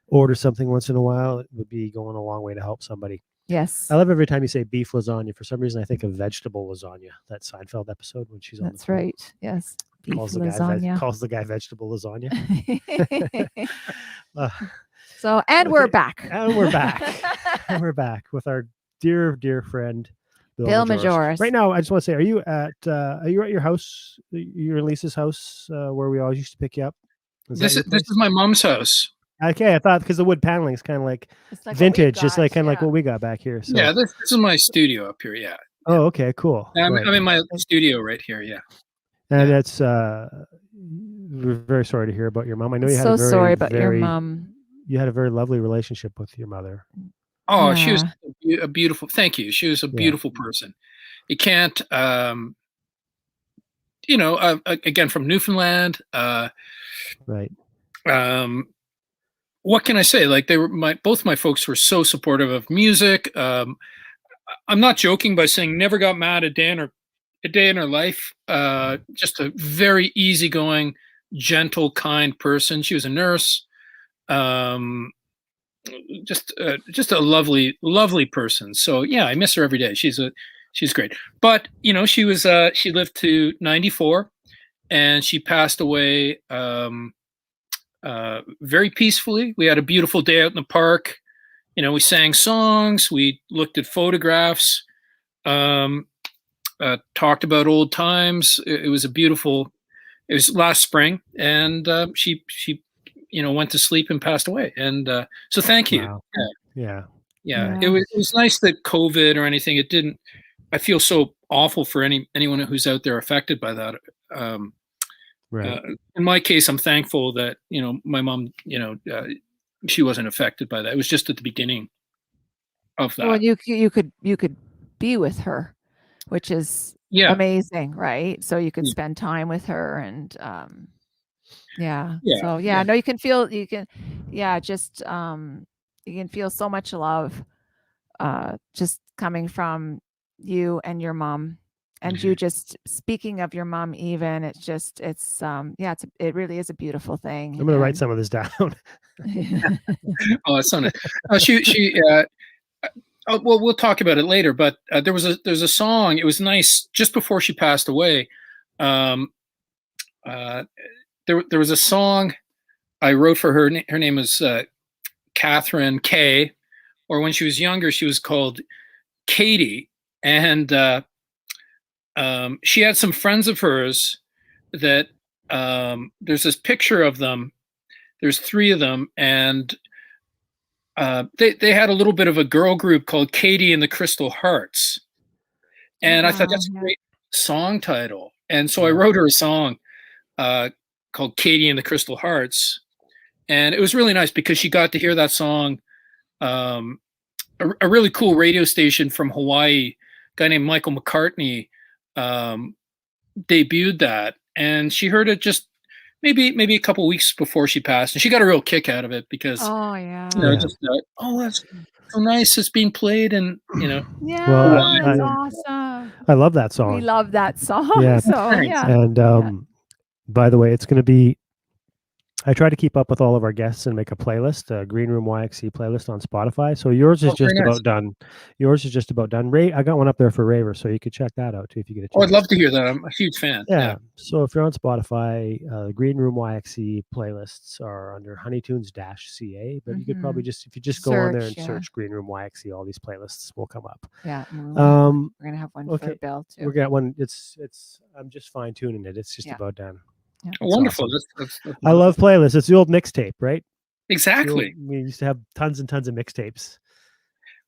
order something once in a while, it would be going a long way to help somebody. Yes. I love every time you say beef lasagna. For some reason, I think of vegetable lasagna, that Seinfeld episode when she's on the phone. That's right. Yes. Beef calls lasagna. Calls the guy vegetable lasagna. And we're back. And we're back. And we're back with our dear, dear friend, Bill Majoros. Right now, I just want to say, are you at your house, your and Lisa's house, where we always used to pick you up? This is my mom's house. Okay, I thought because the wood paneling is kind of like vintage, just like kind of like what we got back here. So. Yeah, this is my studio up here. Yeah. Oh, okay, cool. I'm in my studio right here. Yeah. And that's we're very sorry to hear about your mom. I know you had your mom. You had a very lovely relationship with your mother. Oh, she was a beautiful. Thank you. She was a beautiful person. You can't, again from Newfoundland. Right. What can I say? Like both my folks were so supportive of music. I'm not joking by saying never got mad a day in her life. Just a very easygoing, gentle, kind person. She was a nurse. Just a lovely, lovely person. So yeah, I miss her every day. She's great. But she lived to 94, and she passed away very peacefully. We had a beautiful day out in the park. We sang songs. We looked at photographs. Talked about old times. It was last spring, and she went to sleep and passed away. And so thank you. Wow. Yeah. It was nice that COVID or anything, it didn't. I feel so awful for anyone who's out there affected by that. Right. In my case, I'm thankful that my mom, she wasn't affected by that. It was just at the beginning of that. Well, you could be with her, which is Yeah. amazing, right? So you could spend time with her and yeah. Yeah, So yeah. no, you can feel just you can feel so much love just coming from you and your mom. And you just speaking of your mom, even it really is a beautiful thing. I'm going to write some of this down. Oh, it's so nice. Well, we'll talk about it later. But there's a song. It was nice just before she passed away. There was a song I wrote for her. Her name was Catherine K, or when she was younger, she was called Katie, and she had some friends of hers that there's this picture of them. There's 3 of them, and they had a little bit of a girl group called Katie and the Crystal Hearts, and I thought that's a great song title, and so I wrote her a song called Katie and the Crystal Hearts, and it was really nice because she got to hear that song. A really cool radio station from Hawaii, a guy named Michael McCartney, debuted that, and she heard it just maybe a couple weeks before she passed, and she got a real kick out of it because just that's so nice, it's being played, and that's awesome. I love that song. We love that song. Yeah. So yeah. And by the way, it's going to be, I try to keep up with all of our guests and make a playlist, a Green Room YXE playlist on Spotify. So yours is just about done. Yours is just about done. Ray, I got one up there for Raver, so you could check that out too if you get a chance. Oh, I'd love to hear that. I'm a huge fan. Yeah. So if you're on Spotify, the Green Room YXE playlists are under Honeytunes-CA, but you could probably just, if you just go on there and search Green Room YXE, all these playlists will come up. Yeah. We're gonna have one for Bill too. We got one. It's. I'm just fine tuning it. It's just about done. Yeah. Wonderful. Awesome. That's I love playlists. It's the old mixtape, right? Exactly. We used to have tons and tons of mixtapes.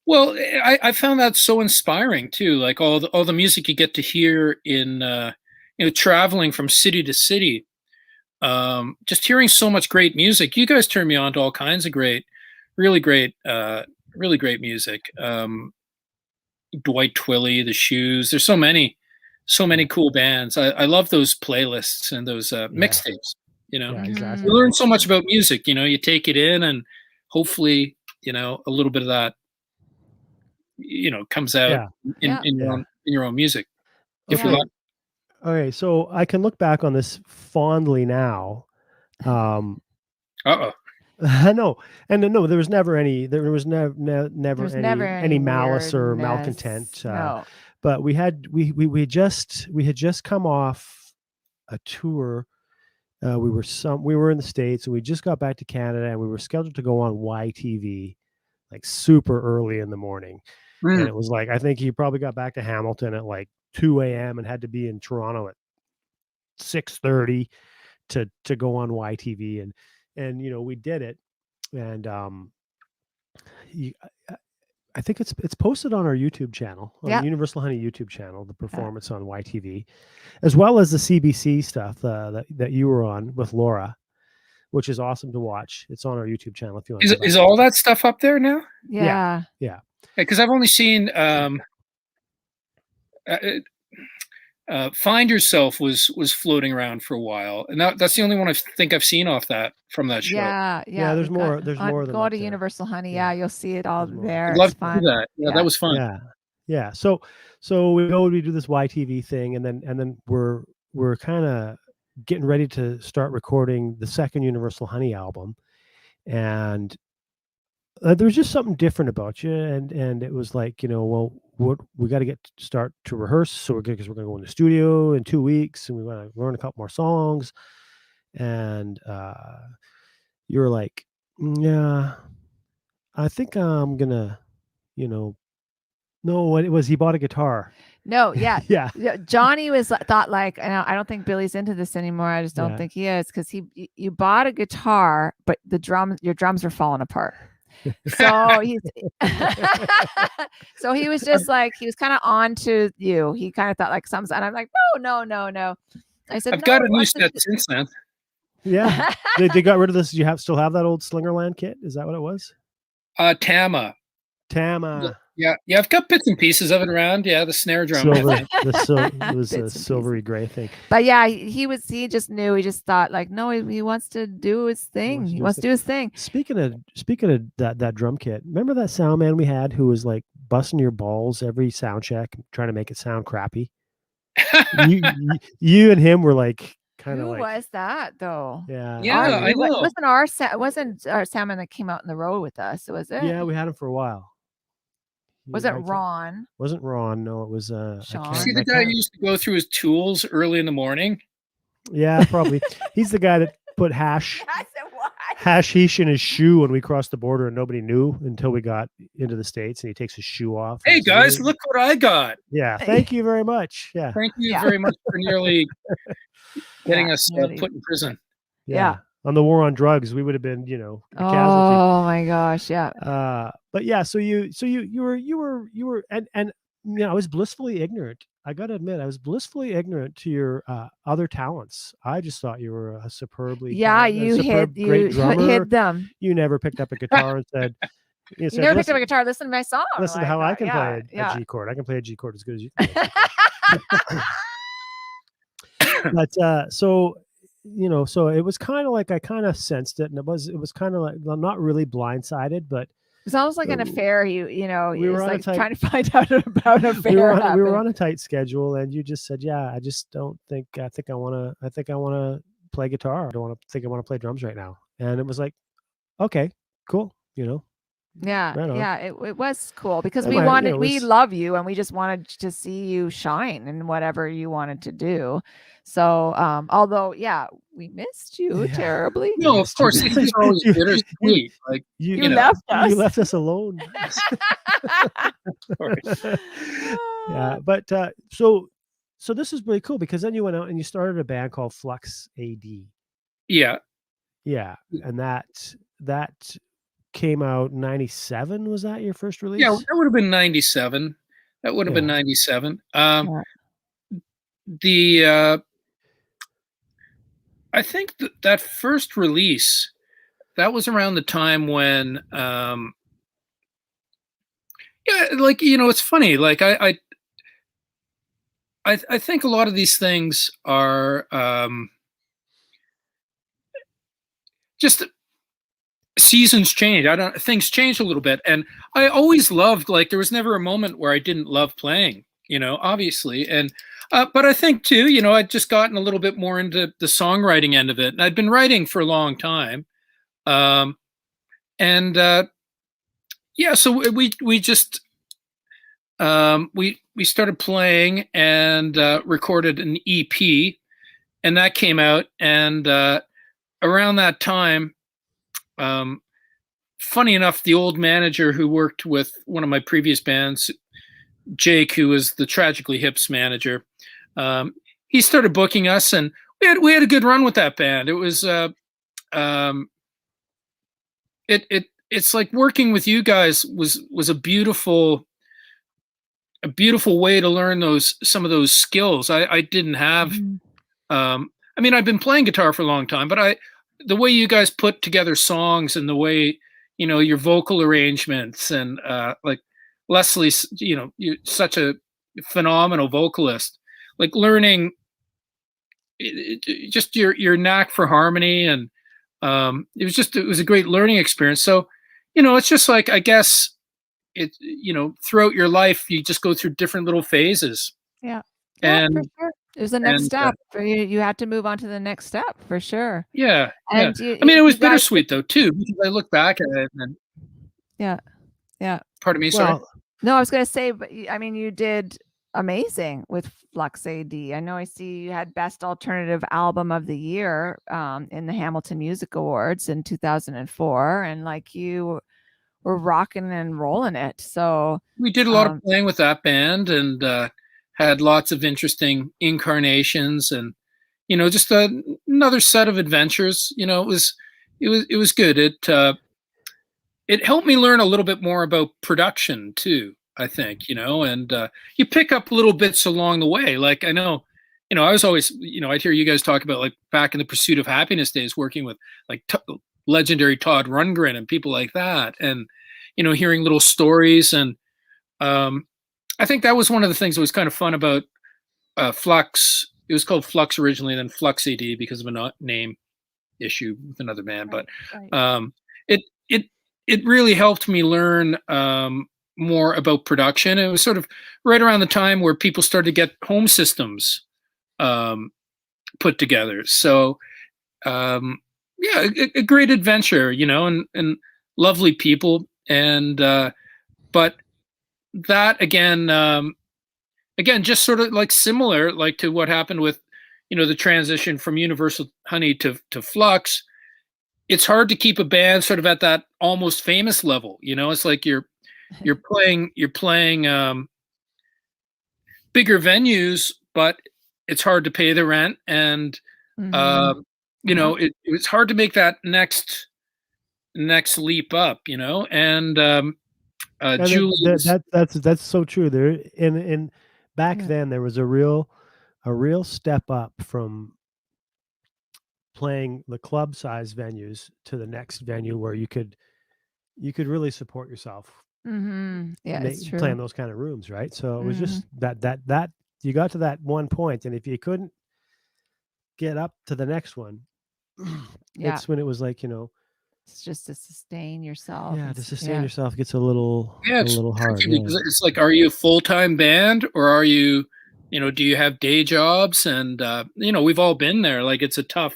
Well, I found that so inspiring too. Like all the music you get to hear in traveling from city to city, just hearing so much great music. You guys turned me on to all kinds of really great music. Dwight Twilley, The Shoes. There's so many cool bands. I love those playlists and those mixtapes. Exactly. You learn so much about music. You take it in, and hopefully, a little bit of that, comes out in your own music. If you're lucky. Okay, so I can look back on this fondly now. No, and no, there was never any malice or malcontent. No. But we had just come off a tour. We were in the States, and we just got back to Canada, and we were scheduled to go on YTV like super early in the morning. And it was like, I think he probably got back to Hamilton at like 2 a.m. and had to be in Toronto at 6:30 to go on YTV, and we did it, and I think it's posted on our YouTube channel, on the Universal Honey YouTube channel, the performance on YTV, as well as the CBC stuff that you were on with Laura, which is awesome to watch. It's on our YouTube channel if you want. Is all that stuff up there now? Yeah. Because I've only seen Find Yourself was floating around for a while, and that's the only one I think I've seen from that show. Yeah. There's more. There's more than go to Universal Honey. Yeah, you'll see it all there. I'd love to do that. Yeah, that was fun. Yeah. So we do this YTV thing, and then we're kind of getting ready to start recording the second Universal Honey album, and there was just something different about you, and it was like, we got to start to rehearse, because we're going to go in the studio in 2 weeks, and we want to learn a couple more songs, and you were like, yeah, I think I'm gonna, no, what it was, he bought a guitar. No, yeah. Yeah. Johnny thought like, I don't think Billy's into this anymore. I just don't think he is, because you bought a guitar, but your drums were falling apart. So he was just like, he was kind of on to you. He kind of thought like something, and I'm like, no. I said, I've got a new set since then. Yeah. they got rid of this. Do you still have that old Slingerland kit? Is that what it was? Tama. Tama. Yeah, I've got bits and pieces of it around. Yeah, the snare drum. Silver. It was a Bits and silvery gray thing. But yeah, he just knew. He just thought like, no, he wants to do his thing. He wants to do his thing. Speaking of that drum kit, remember that sound man we had who was like busting your balls every sound check, trying to make it sound crappy? you and him were like kind of Who like. was that though? Yeah. I know. It wasn't our salmon that came out in the road with us, was it? Yeah, we had him for a while. Was it Ron? Wasn't Ron? No, it was Sean. See the guy who used to go through his tools early in the morning? Yeah, probably. He's the guy that put hashish in his shoe when we crossed the border, and nobody knew until we got into the States, and he takes his shoe off. Hey guys, look what I got. Yeah, thank you very much. Yeah, thank you very much for nearly getting us put in prison. Yeah. On the war on drugs, we would have been, a casualty. Oh my gosh, yeah. But yeah, so you were, and I was blissfully ignorant. I got to admit, I was blissfully ignorant to your other talents. I just thought you were a superbly great drummer. hid them. You never picked up a guitar and said, you never picked up a guitar. Listen to my song. Listen to how I can play a G chord. I can play a G chord as good as you can. But so it was kind of like I kind of sensed it, and it was kind of like, well, not really blindsided, but it's almost like an affair. We were like trying to find out about an affair. We were on a tight schedule, and you just said, "Yeah, I think I want to play guitar. I want to play drums right now." And it was like, okay, cool, Yeah, right on. yeah, it was cool because And we love you, and we just wanted to see you shine in whatever you wanted to do. So, although, yeah, we missed you terribly. No, of course, it's always bittersweet. Like you left us. You left us alone. Yeah, but so this is really cool because then you went out and you started a band called Flux AD. Yeah, and that came out 97. Was that your first release? Yeah, that would have been 97. That would have been 97. I think that first release, that was around the time when, it's funny. Like I think a lot of these things are just seasons change. Things change a little bit, and I always loved. Like there was never a moment where I didn't love playing. Obviously, and. But I think too, I'd just gotten a little bit more into the songwriting end of it, and I'd been writing for a long time, so we just we started playing and recorded an EP, and that came out, and around that time, funny enough, the old manager who worked with one of my previous bands, Jake, who was the Tragically Hip's manager. He started booking us, and we had a good run with that band. It was it's like working with you guys was a beautiful way to learn some of those skills. I didn't have. I've been playing guitar for a long time, but the way you guys put together songs and the way your vocal arrangements and like Leslie, you're such a phenomenal vocalist. Like learning just your knack for harmony, and it was a great learning experience. So, it's just like, I guess it, throughout your life, you just go through different little phases. Yeah. And for sure. There's the next step. You had to move on to the next step for sure. Yeah. And it was bittersweet though too, because I look back at it and yeah. Pardon me, sorry. No, I was going to say, but you did amazing with Flux AD. I know I see you had Best Alternative Album of the Year in the Hamilton Music Awards in 2004, and like you were rocking and rolling it. So we did a lot of playing with that band, and had lots of interesting incarnations, and just another set of adventures. It was good. It helped me learn a little bit more about production too, I think, and you pick up little bits along the way. Like I know, I was always, I'd hear you guys talk about like back in the Pursuit of Happiness days, working with like legendary Todd Rundgren and people like that. And, hearing little stories. And I think that was one of the things that was kind of fun about Flux. It was called Flux originally, then Flux AD because of a name issue with another band. But it really helped me learn more about production. It was sort of right around the time where people started to get home systems put together. So a great adventure, and lovely people. And but that again, just sort of like similar, like to what happened with, the transition from Universal Honey to Flux. It's hard to keep a band sort of at that almost famous level. It's like you're playing bigger venues, but it's hard to pay the rent, and it's hard to make that next leap up. And that's so true. There in back then there was a real step up from playing the club size venues to the next venue where you could really support yourself. Yeah, it's true. Playing those kind of rooms, right? So it was just that you got to that one point, and if you couldn't get up to the next one, it's when it was like, it's just to sustain yourself. Yeah, to sustain yourself gets a little hard. It's like, are you a full-time band, or are you, do you have day jobs? And we've all been there. Like, it's a tough,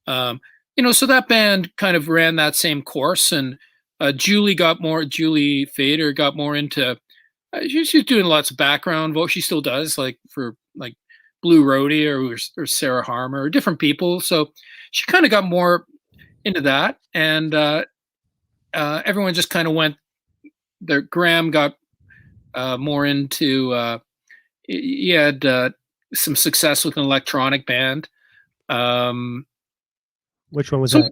so that band kind of ran that same course. And Julie Fader got more into, she's doing lots of background vocal. She still does, like for like Blue Roadie or Sarah Harmer or different people. So she kind of got more into that, and everyone just kind of went there. Graham got more into, he had some success with an electronic band. Which one was that?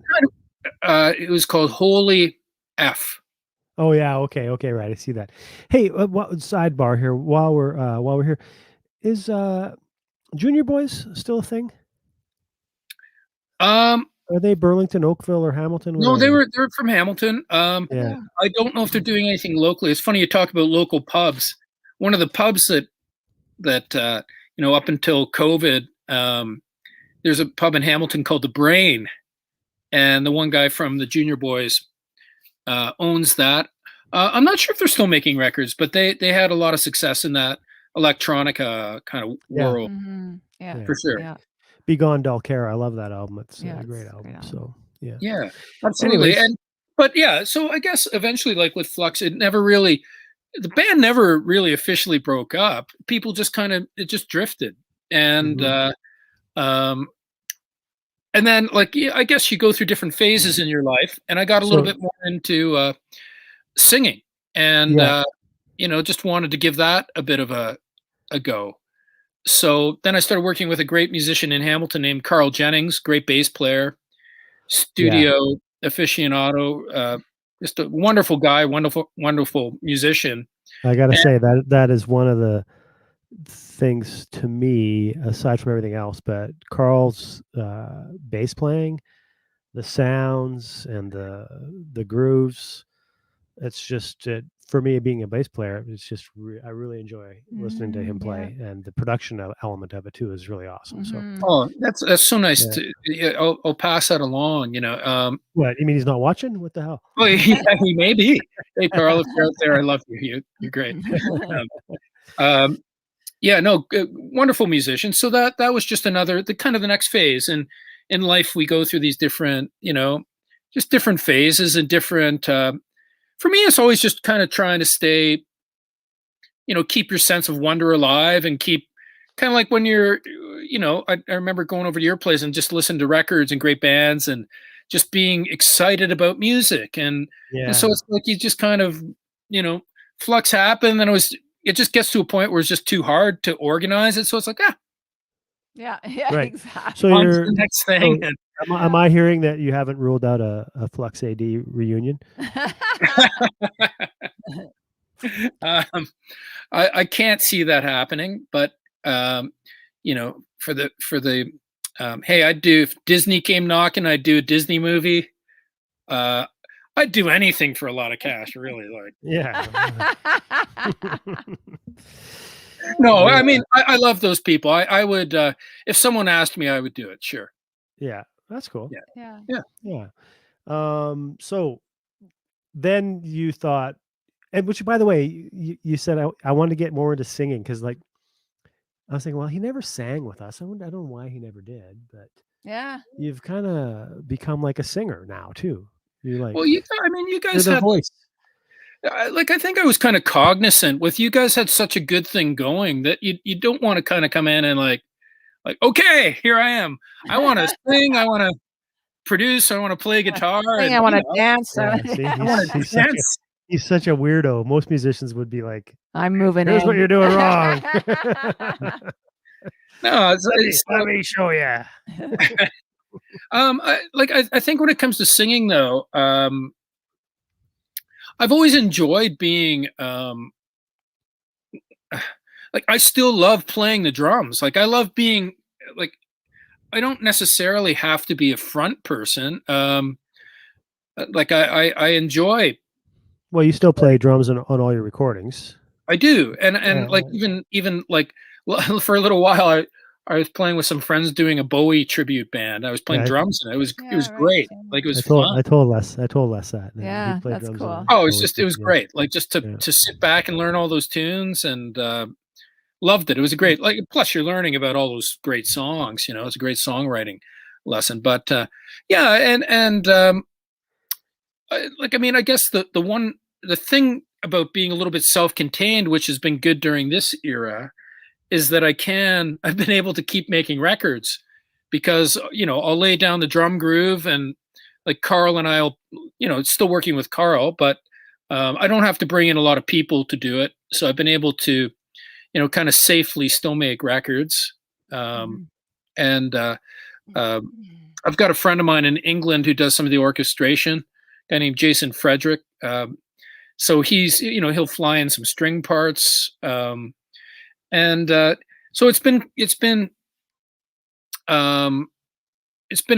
It was called Holy F. Oh yeah, okay, right. I see that. Hey, sidebar here while we're here, is Junior Boys still a thing? Are they Burlington, Oakville, or Hamilton? No, they're from Hamilton. I don't know if they're doing anything locally. It's funny you talk about local pubs. One of the pubs that up until COVID, there's a pub in Hamilton called The Brain, and the one guy from the Junior Boys owns that. I'm not sure if they're still making records, but they had a lot of success in that electronica kind of world. Yeah, for sure. Yeah. Be Gone Dalcara. I love that album. It's a great album. So yeah, absolutely. So I guess eventually, like with Flux, the band never really officially broke up. People just it just drifted. And and then, like, I guess you go through different phases in your life, and I got a little bit more into singing, and just wanted to give that a bit of a go. So then I started working with a great musician in Hamilton named Carl Jennings, great bass player, studio aficionado, just a wonderful guy, wonderful musician. I got to say that is one of the things to me, aside from everything else, but Carl's bass playing, the sounds and the grooves, it's just for me, being a bass player, it's just I really enjoy listening to him play, and the production element of it too is really awesome. So that's so nice. I'll pass that along. What you mean? He's not watching? What the hell? Well, he may be. Hey, Carl, if you're out there, I love you. You're great. Wonderful musician. So that was just the next phase. And in life, we go through these different, just different phases and different. For me, it's always just kind of trying to stay, keep your sense of wonder alive, and keep kind of like when you're, I remember going over to your place and just listening to records and great bands and just being excited about music. And so it's like you just kind of, Flux happened, and it just gets to a point where it's just too hard to organize it. So it's like, exactly. So you're the next thing. Am I hearing that you haven't ruled out a Flux AD reunion? I can't see that happening, but for the hey, I'd do, if Disney came knocking, I'd do a Disney movie. I'd do anything for a lot of cash, really. Like, Yeah. no, Yeah. I mean, I love those people. I would, if someone asked me, I would do it. Sure. Yeah, that's cool. Yeah. Yeah. Yeah. So then you thought, and which, by the way, you said I wanted to get more into singing because, like, I was thinking, well, he never sang with us. I don't know why he never did, but Yeah. you've kind of become like a singer now too. You're like, Well, I mean, you you're guys the had voice. like I think I was kind of cognizant with you guys had such a good thing going that you don't want to kind of come in and like okay, here I am. I want to sing. I want to produce. I want to play guitar. And, I want to dance. Yeah, see, I want to dance. he's such a weirdo. Most musicians would be like, I'm moving here's in. what you're doing wrong. No, let me show you. I think when it comes to singing though, I've always enjoyed being like I still love playing the drums. Like I love being like I don't necessarily have to be a front person. Like I enjoy. Well, you still play drums on all your recordings. I do, and Yeah. like even like for a little while, I was playing with some friends doing a Bowie tribute band. I was playing drums, and it was great. Like it was fun. I told Les that. Yeah, he played that's drums cool. on Oh, Bowie it was too, great. Like just to sit back and learn all those tunes, and loved it. It was a great like. Plus, you're learning about all those great songs. You know, it's a great songwriting lesson. But yeah, and like I mean, I guess the thing about being a little bit self-contained, which has been good during this era, is that I've been able to keep making records because, you know, I'll lay down the drum groove and like Carl and I'll, you know, it's still working with Carl, but I don't have to bring in a lot of people to do it. So I've been able to, you know, kind of safely still make records. And I've got a friend of mine in England who does some of the orchestration, a guy named Jason Frederick. So he's, you know, he'll fly in some string parts. And so it's been a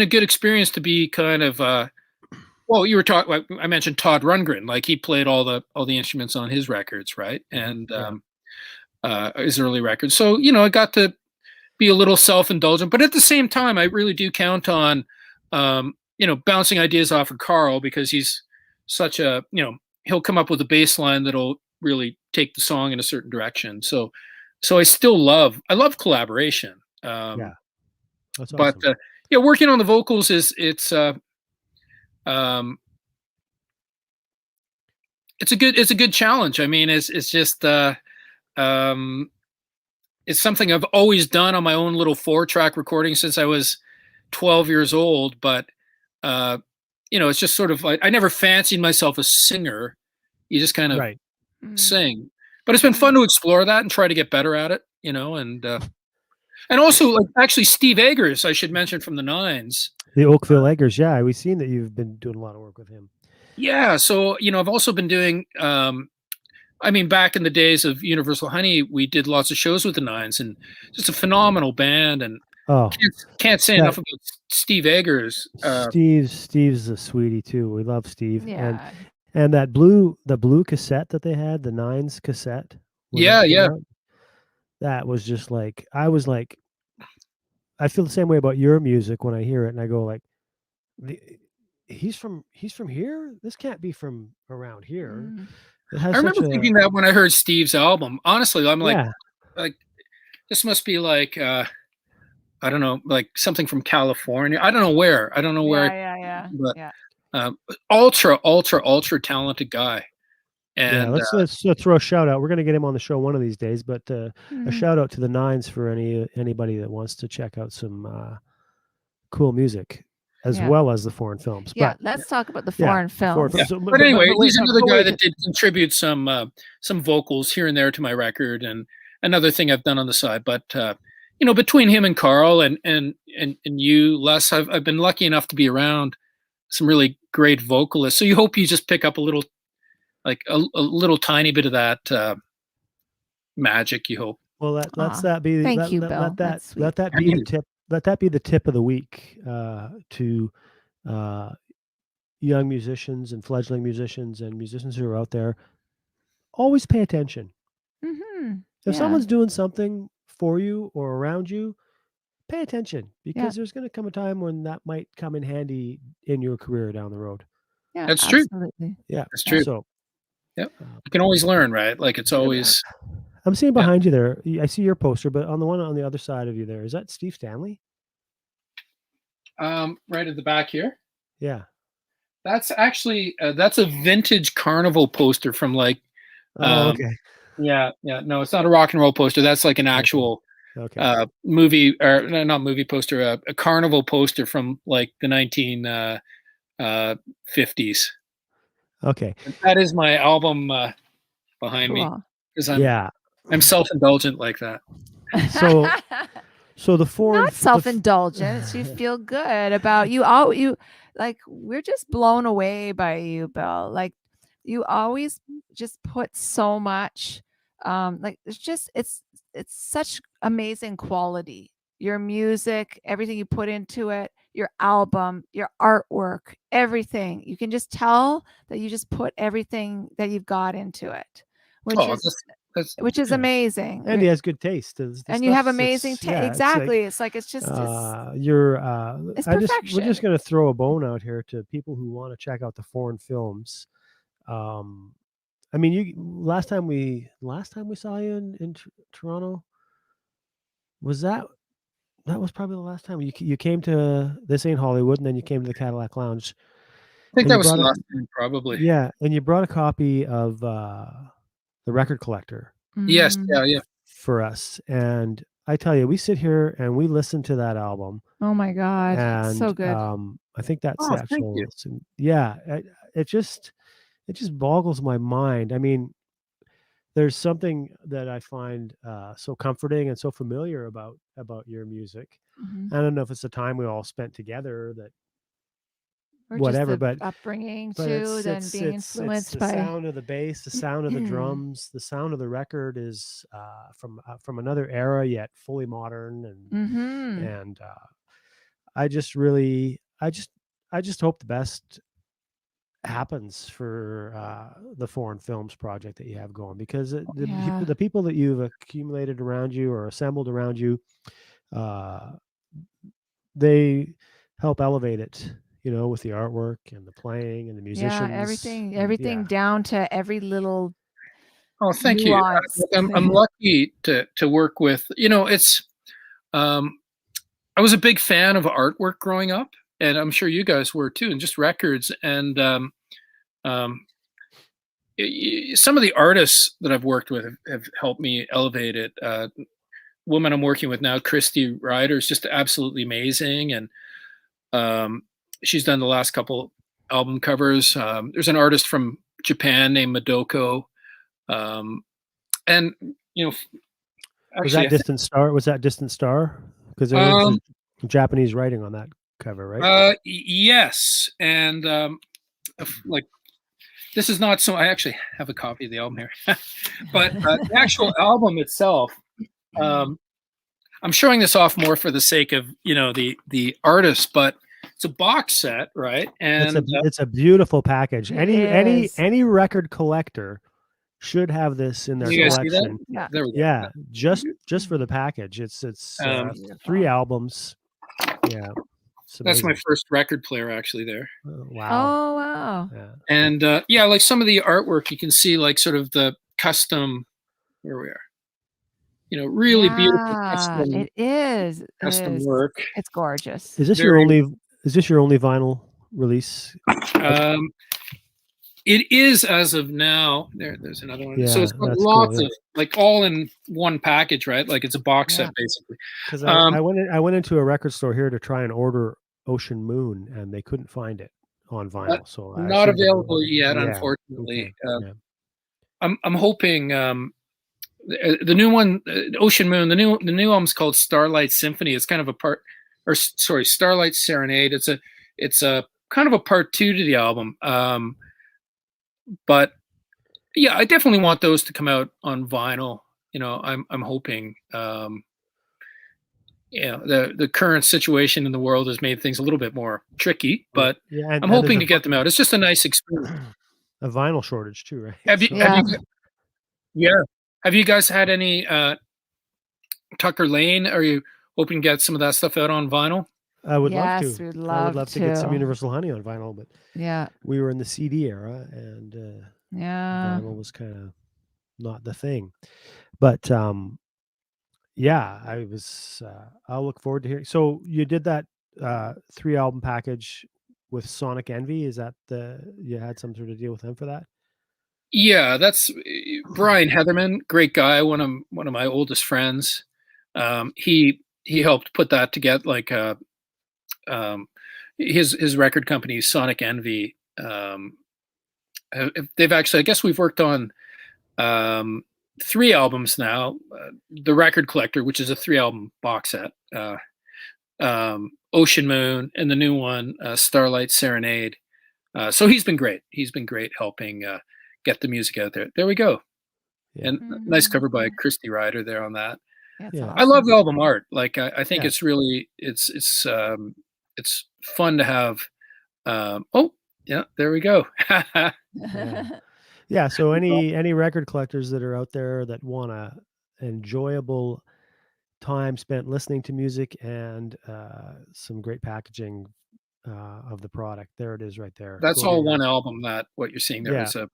good experience to be kind of well, you were talking. I mentioned Todd Rundgren, like he played all the instruments on his records, right? And his early records. So you know, I got to be a little self-indulgent, but at the same time, I really do count on you know, bouncing ideas off of Carl because he's such a, you know, he'll come up with a bass line that'll really take the song in a certain direction. So I still love collaboration. Yeah, that's but awesome. yeah, working on the vocals it's a good challenge. I mean, it's just it's something I've always done on my own little 4-track recording since I was 12 years old. But you know, it's just sort of like I never fancied myself a singer. You just kind of sing. But it's been fun to explore that and try to get better at it, you know, and also like actually Steve Eggers, I should mention from the Nines. The Oakville Eggers, yeah, we've seen that you've been doing a lot of work with him. Yeah, so you know, I've also been doing I mean, back in the days of Universal Honey, we did lots of shows with the Nines, and just a phenomenal band. And can't say enough about Steve Eggers. Steve's a sweetie too. We love Steve. Yeah. And the blue cassette that they had, the Nines cassette. Yeah. That was just like I feel the same way about your music when I hear it, and I go like, he's from here. This can't be from around here. I remember thinking that when I heard Steve's album. Honestly, I'm like this must be like I don't know, like something from California. I don't know where. Yeah. But ultra talented guy. And let's throw a shout out. We're gonna get him on the show one of these days, but a shout out to the Nines for anybody that wants to check out some cool music as well as the foreign films. Yeah, let's talk about the foreign films. Yeah. But anyway, he's another guy that did contribute some vocals here and there to my record, and another thing I've done on the side. But you know, between him and Carl and you, Les, I've been lucky enough to be around some really great vocalists. So you hope you just pick up a little, like a little tiny bit of that magic. You hope. Well, let that be. Thank you, Bill. Let that be the tip. Let that be the tip of the week to young musicians and fledgling musicians and musicians who are out there, always pay attention. Mm-hmm. If Yeah. someone's doing something for you or around you, pay attention, because Yeah. there's going to come a time when that might come in handy in your career down the road. Yeah, That's true. absolutely. Yeah, That's true. So Yep. You can always learn, right? Like it's always. I'm seeing Yeah. behind you there. I see your poster, but on the one on the other side of you there, is that Steve Stanley? Right at the back here. Yeah. That's actually that's a vintage carnival poster from like. Okay. Yeah. No, it's not a rock and roll poster. That's like an actual Okay. movie, or no, not movie poster, a carnival poster from like the 1950s. Okay. That is my album behind me, Cool. because Yeah. I'm self-indulgent like that. So the four Not self-indulgence. You feel good about you. All you like. We're just blown away by you, Bill. Like you always just put so much. Like it's such amazing quality. Your music, everything you put into it, your album, your artwork, everything. You can just tell that you just put everything that you've got into it, which is amazing. And he has good taste. And you have amazing taste. Exactly. It's just you're it's we're perfection. just going to throw a bone out here to people who want to check out the foreign films. I mean, last time we saw you in Toronto, that was probably the last time you came to This Ain't Hollywood, and then you came to the Cadillac Lounge. I think that was the last time, probably. Yeah, and you brought a copy of The Record Collector. Yes, yeah. For us, and I tell you, we sit here and we listen to that album. Oh my God, and so good. I think that's Oh, the actual. Yeah, it just boggles my mind. I mean, there's something that I find so comforting and so familiar about your music. Mm-hmm. I don't know if it's the time we all spent together, that or whatever, just the but upbringing but too, then being influenced by the sound of the bass, the sound of the drums, the sound of the record is from another era, yet fully modern, and I just hope the best happens for the foreign films project that you have going, because the people that you've accumulated around you or assembled around you, they help elevate it, with the artwork and the playing and the musicians. Yeah, everything down to every little. Oh, thank you. I'm lucky to work with. It's. I was a big fan of artwork growing up, and I'm sure you guys were too, and just records. And some of the artists that I've worked with have helped me elevate it. Woman I'm working with now, Christy Ryder, is just absolutely amazing, and she's done the last couple album covers. There's an artist from Japan named Madoko, and was that Distant Star? Was that Distant Star? Because there was Japanese writing on that cover, right? Yes, and like. This is not so. I actually have a copy of the album here, but the actual album itself. I'm showing this off more for the sake of the artist, but it's a box set, right? And it's a beautiful package. Any record collector should have this in their collection. Yeah, there we go. Yeah, just for the package. It's 3 albums. Yeah. That's my first record player, actually. There. Oh, wow. Oh wow. Yeah. And like some of the artwork, you can see like sort of the custom. Where we are, really beautiful custom. It is custom work. It's gorgeous. Is this your only vinyl release? It is as of now. There's another one. Yeah, so it's got lots of like all in one package, right? Like it's a box set basically. Because I went into a record store here to try and order Ocean Moon, and they couldn't find it on vinyl. So not available yet, unfortunately. Okay. I'm hoping the new one, Ocean Moon. The new album's called Starlight Symphony. It's kind of Starlight Serenade. It's a kind of a part 2 to the album. But yeah, I definitely want those to come out on vinyl. I'm hoping. the current situation in the world has made things a little bit more tricky, but and I'm hoping to get them out. It's just a nice experience. A vinyl shortage too, right? Have you guys had any Tucker Lane? Are you hoping to get some of that stuff out on vinyl? I would love Yes, to. we'd I would love to get some to. Universal Honey on vinyl, but Yeah. we were in the CD era, and vinyl was kind of not the thing. But yeah, I'll look forward to hearing. So you did that 3-album package with Sonic Envy. Is that you had some sort of deal with him for that? Yeah, that's Brian Heatherman, great guy, one of my oldest friends. He helped put that together, like his record company, Sonic Envy. They've actually, I guess we've worked on 3 albums now. The Record Collector, which is a 3-album box set, Ocean Moon, and the new one, Starlight Serenade. So he's been great. He's been great helping get the music out there. There we go. Yeah. And nice cover by Christy Ryder there on that. Awesome. I love the album art. Like I think it's really it's fun to have. There we go. Yeah. So any record collectors that are out there that want a enjoyable time spent listening to music and some great packaging of the product, there it is right there. That's all one album. That what you're seeing there is a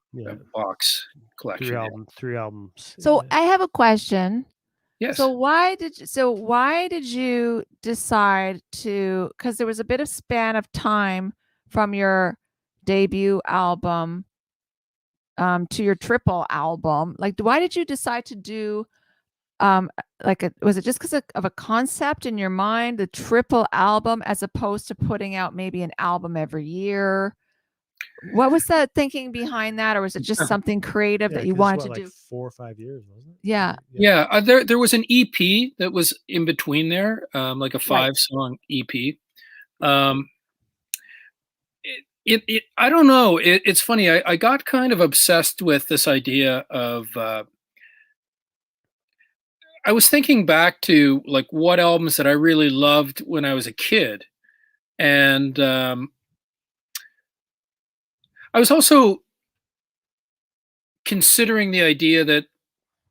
box collection. 3 albums. So I have a question. Yes. So why did you decide to? Because there was a bit of span of time from your debut album to your triple album. Like, why did you decide to do was it just because of a concept in your mind, the triple album, as opposed to putting out maybe an album every year? What was the thinking behind that, or was it just something creative that you wanted to do? 4 or 5 years, wasn't it? Yeah. There was an EP that was in between there, like a 5-song EP. I don't know. It's funny. I got kind of obsessed with this idea of. I was thinking back to like what albums that I really loved when I was a kid, and I was also considering the idea that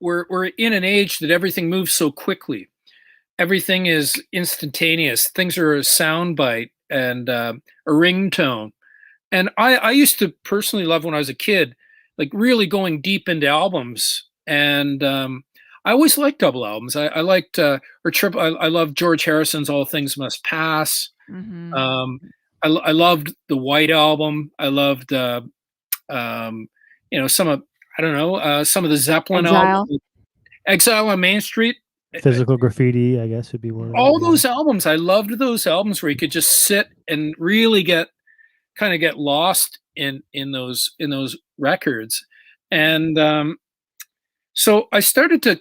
we're in an age that everything moves so quickly. Everything is instantaneous. Things are a soundbite and a ringtone. And I used to personally love when I was a kid, like really going deep into albums. And I always liked double albums. I liked or triple. I loved George Harrison's "All Things Must Pass." Mm-hmm. I loved the White Album. I loved some of some of the Zeppelin albums. Exile on Main Street. Physical Graffiti, I guess, would be one of all those albums. I loved those albums where you could just sit and really get lost in those records. And so I started to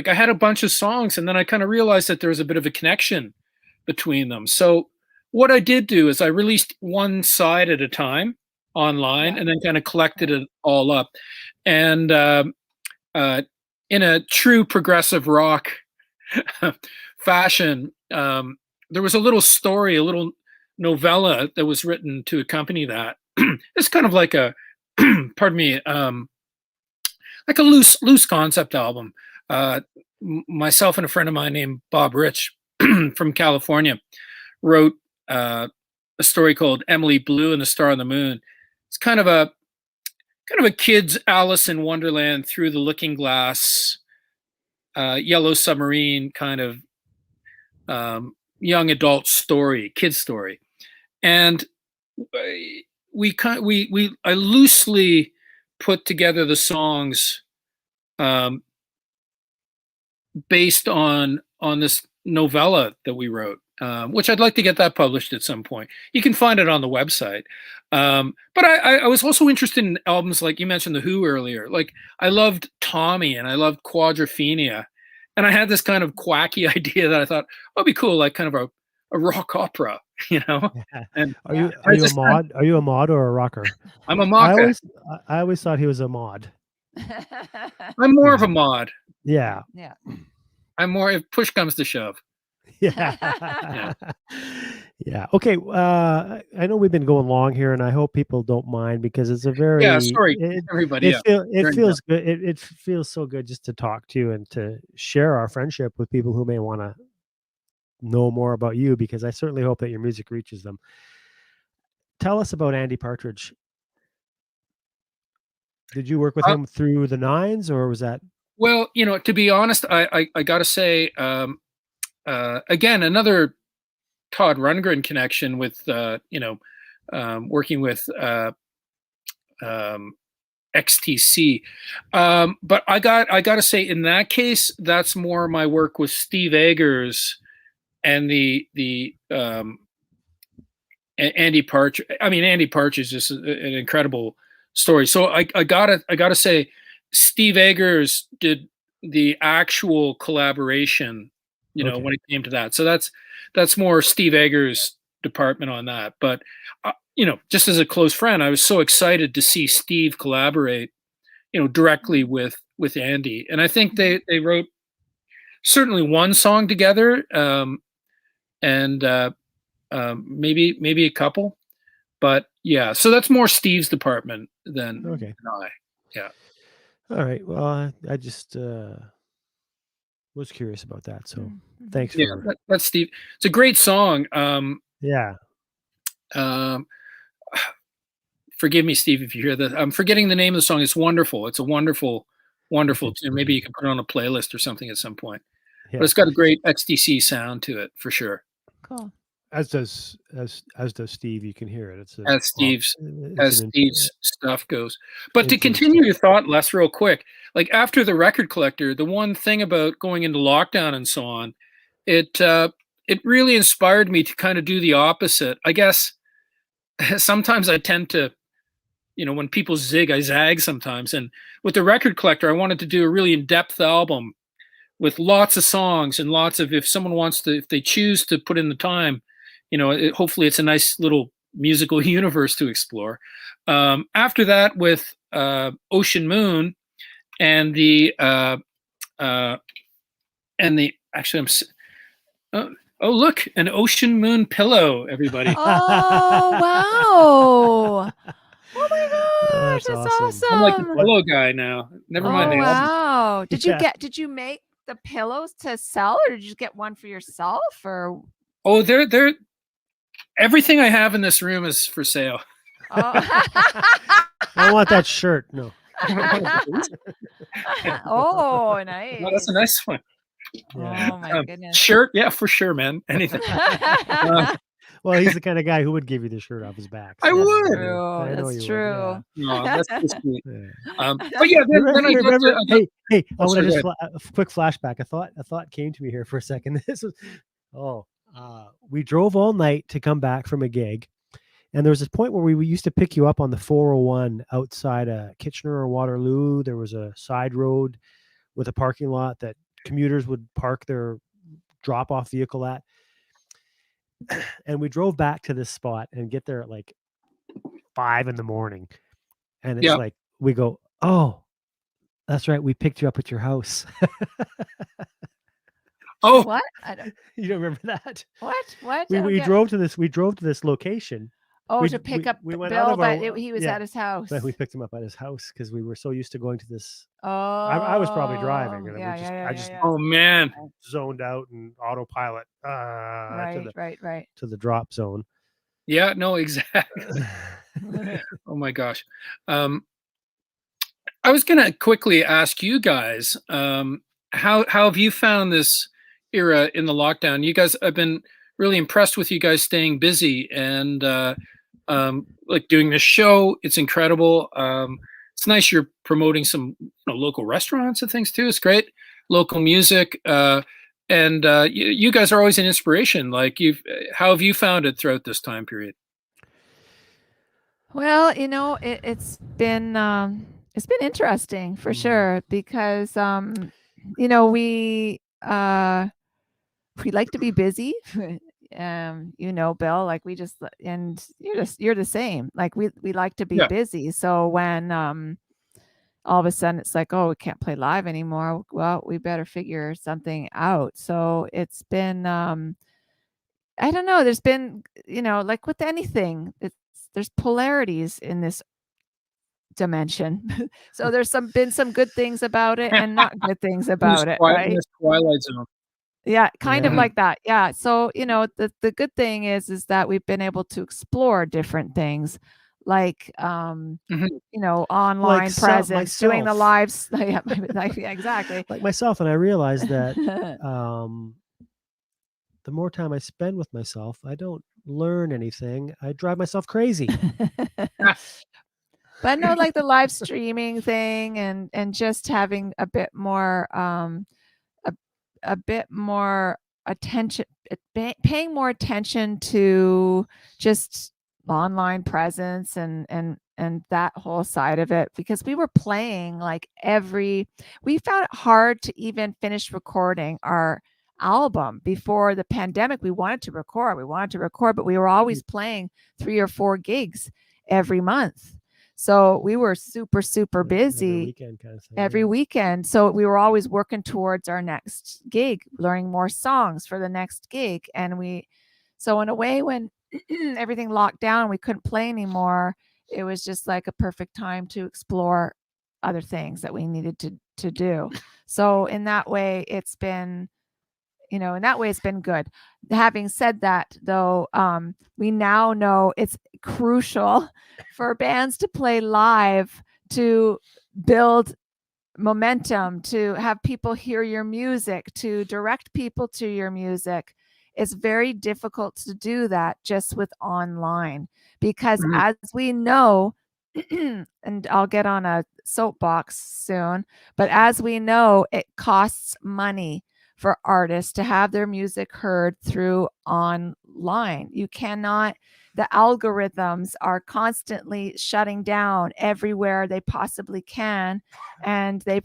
I had a bunch of songs, and then I kind of realized that there was a bit of a connection between them. So what I did do is I released one side at a time online, and then kind of collected it all up. And in a true progressive rock fashion, there was a little story, a little novella that was written to accompany that. It's kind of like a pardon me, like a loose concept album. Myself and a friend of mine named Bob Rich from California wrote a story called Emily Blue and the Star on the Moon. It's kind of a kid's Alice in Wonderland through the looking glass, Yellow Submarine kind of young adult story, kid story. And I loosely put together the songs based on this novella that we wrote, which I'd like to get that published at some point. You can find it on the website. But I was also interested in albums like you mentioned The Who earlier. Like I loved Tommy and I loved Quadrophenia. And I had this kind of quacky idea that I thought, oh, it'd be cool, like kind of a rock opera, you know? And Are you a mod? Are you a mod or a rocker? I'm a mod. I always thought he was a mod. I'm more of a mod. Yeah. Yeah. I'm more if push comes to shove. Yeah. Yeah. Okay. I know we've been going long here, and I hope people don't mind because it's a very Yeah, sorry, everybody. it, Yeah, it Turn it feels good. It feels so good just to talk to you and to share our friendship with people who may want to know more about you, because I certainly hope that your music reaches them. Tell us about Andy Partridge. Did you work with him through the Nines, or was that? Well, to be honest, I got to say, again, another Todd Rundgren connection with, working with XTC. But I got to say, in that case, that's more my work with Steve Eggers and the Andy Partridge. I mean, Andy Partridge is just an incredible story. So I gotta say, Steve Eggers did the actual collaboration, Okay. when it came to that. So that's more Steve Eggers' department on that. But just as a close friend, I was so excited to see Steve collaborate, directly with Andy. And I think they wrote certainly one song together, and maybe a couple. But yeah, so that's more Steve's department than Okay. I. Yeah. All right. Well, I just was curious about that. So thanks Yeah, for that's Steve. It's a great song. yeah. Forgive me, Steve, if you hear that. I'm forgetting the name of the song. It's wonderful. It's a wonderful, wonderful tune. Maybe you can put it on a playlist or something at some point. Yeah. But it's got a great XTC sound to it for sure. Cool. As does Steve. You can hear it. It's As Steve's stuff goes. But to intimate continue stuff. your thought, Les, real quick, like after the record collector, the one thing about going into lockdown and so on, it really inspired me to kind of do the opposite. I guess sometimes I tend to, when people zig, I zag sometimes. And with the record collector, I wanted to do a really in-depth album with lots of songs and lots of, if someone wants to, if they choose to put in the time, hopefully it's a nice little musical universe to explore. After that, with Ocean Moon and actually oh look, an Ocean Moon pillow, everybody. Oh wow! Oh my gosh, that's awesome! I'm like a pillow guy now. Never mind. Oh wow! Did you make the pillows to sell, or did you get one for yourself, or? Oh, they're everything I have in this room is for sale. Oh. I want that shirt. No. Oh, nice. No, that's a nice one. Yeah. Oh my goodness. Shirt, yeah, for sure, man. Anything. Well, he's the kind of guy who would give you the shirt off his back. So I would. That's true. Yeah. No, that's sweet. But yeah, then I want to just a quick flashback. A thought came to me here for a second. This was we drove all night to come back from a gig, and there was this point where we used to pick you up on the 401 outside Kitchener or Waterloo. There was a side road with a parking lot that commuters would park their drop-off vehicle at. And we drove back to this spot and get there at like 5 a.m. And it's like, we go, oh, that's right. We picked you up at your house. Oh, what? You don't remember that? What? We drove to this location. Oh, to pick up Bill, but he was at his house. But we picked him up at his house because we were so used to going to this. Oh, I was probably driving, and I just oh man, zoned out and autopilot. Right. To the drop zone. Yeah, no, exactly. Oh my gosh. I was gonna quickly ask you guys, how have you found this era in the lockdown? You guys, I've been really impressed with you guys staying busy and like doing this show. It's incredible. It's nice you're promoting some local restaurants and things too. It's great. Local music. And you guys are always an inspiration. Like how have you found it throughout this time period? Well, it's been interesting for sure because we like to be busy. Bill, like we just, and you're the same. Like we like to be busy. So when a all of a sudden it's like, oh, we can't play live anymore. Well, we better figure something out. So it's been, I don't know. There's been, like with anything, there's polarities in this dimension. So there's been some good things about it and not good things about it, in right? this Twilight Zone. Yeah, kind of Yeah. like that. Yeah. So, the good thing is that we've been able to explore different things like online presence, doing the myself. lives. Yeah, yeah, exactly. Like myself, and I realized that the more time I spend with myself, I don't learn anything. I drive myself crazy. But no, like the live streaming thing and just having a bit more a bit more attention, paying more attention to just online presence and that whole side of it, because we were playing like we found it hard to even finish recording our album before the pandemic. We wanted to record, but we were always playing 3 or 4 gigs every month. So we were super, super busy Every weekend kind of thing. every weekend. So we were always working towards our next gig, learning more songs for the next gig. And so in a way, when everything locked down, we couldn't play anymore. It was just like a perfect time to explore other things that we needed to do. So in that way, it's been good. Having said that, though, we now know it's crucial for bands to play live, to build momentum, to have people hear your music, to direct people to your music. It's very difficult to do that just with online, because as we know, and I'll get on a soapbox soon, but as we know, it costs money for artists to have their music heard through online. The algorithms are constantly shutting down everywhere they possibly can. And the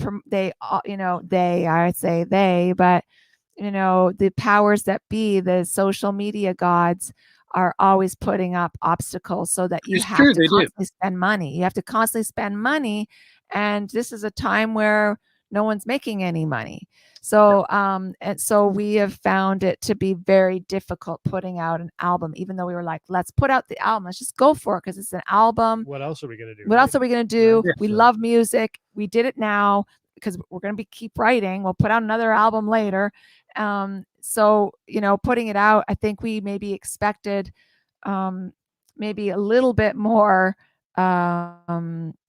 powers that be, the social media gods, are always putting up obstacles so that you have to constantly spend money. You have to constantly spend money. And this is a time where no one's making any money. So, and so we have found it to be very difficult putting out an album, even though we were like, let's put out the album. Let's just go for it, because it's an album. What else are we going to do? What else are we going to do? Right. We love music. We did it now because we're going to keep writing. We'll put out another album later. So, putting it out, I think we maybe expected maybe a little bit more engagement,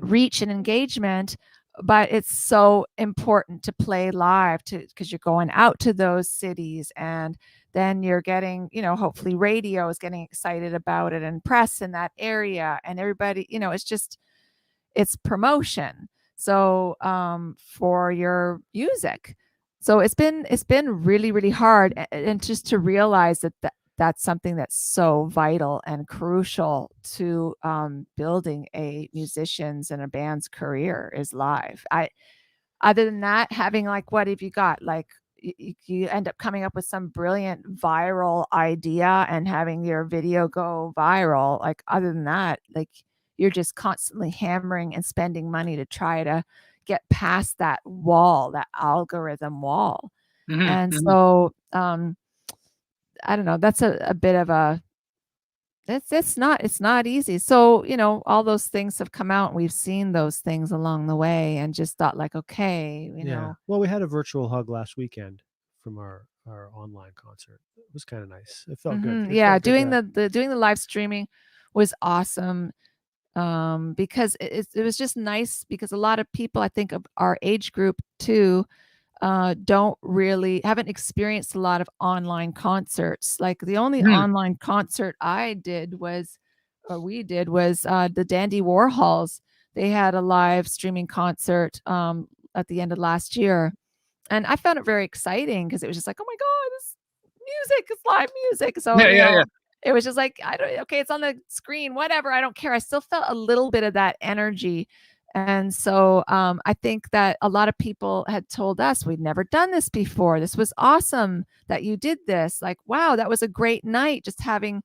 reach and engagement. But it's so important to play live, because you're going out to those cities, and then you're getting, hopefully radio is getting excited about it, and press in that area, and everybody, it's promotion. So for your music. So it's been really, really hard. And just to realize that that's something that's so vital and crucial to building a musician's and a band's career is live. Other than that, having like, what have you got? Like you end up coming up with some brilliant viral idea and having your video go viral. Like, other than that, like, you're just constantly hammering and spending money to try to get past that wall, that algorithm wall. So I don't know, that's a bit of a, it's not easy. So, all those things have come out, and we've seen those things along the way, and just thought like, okay, you know. Well, we had a virtual hug last weekend from our online concert. It was kind of nice. It felt good. Doing the live streaming was awesome. Because it was just nice, because a lot of people, I think, of our age group too, haven't experienced a lot of online concerts. Like the only online concert we did was the Dandy Warhols. They had a live streaming concert at the end of last year, and I found it very exciting, because it was just like, oh my god, this music is live music. So it was just like, okay, it's on the screen, whatever, I don't care. I still felt a little bit of that energy. And so I think that a lot of people had told us, we'd never done this before. This was awesome that you did this. Like, wow, that was a great night, just having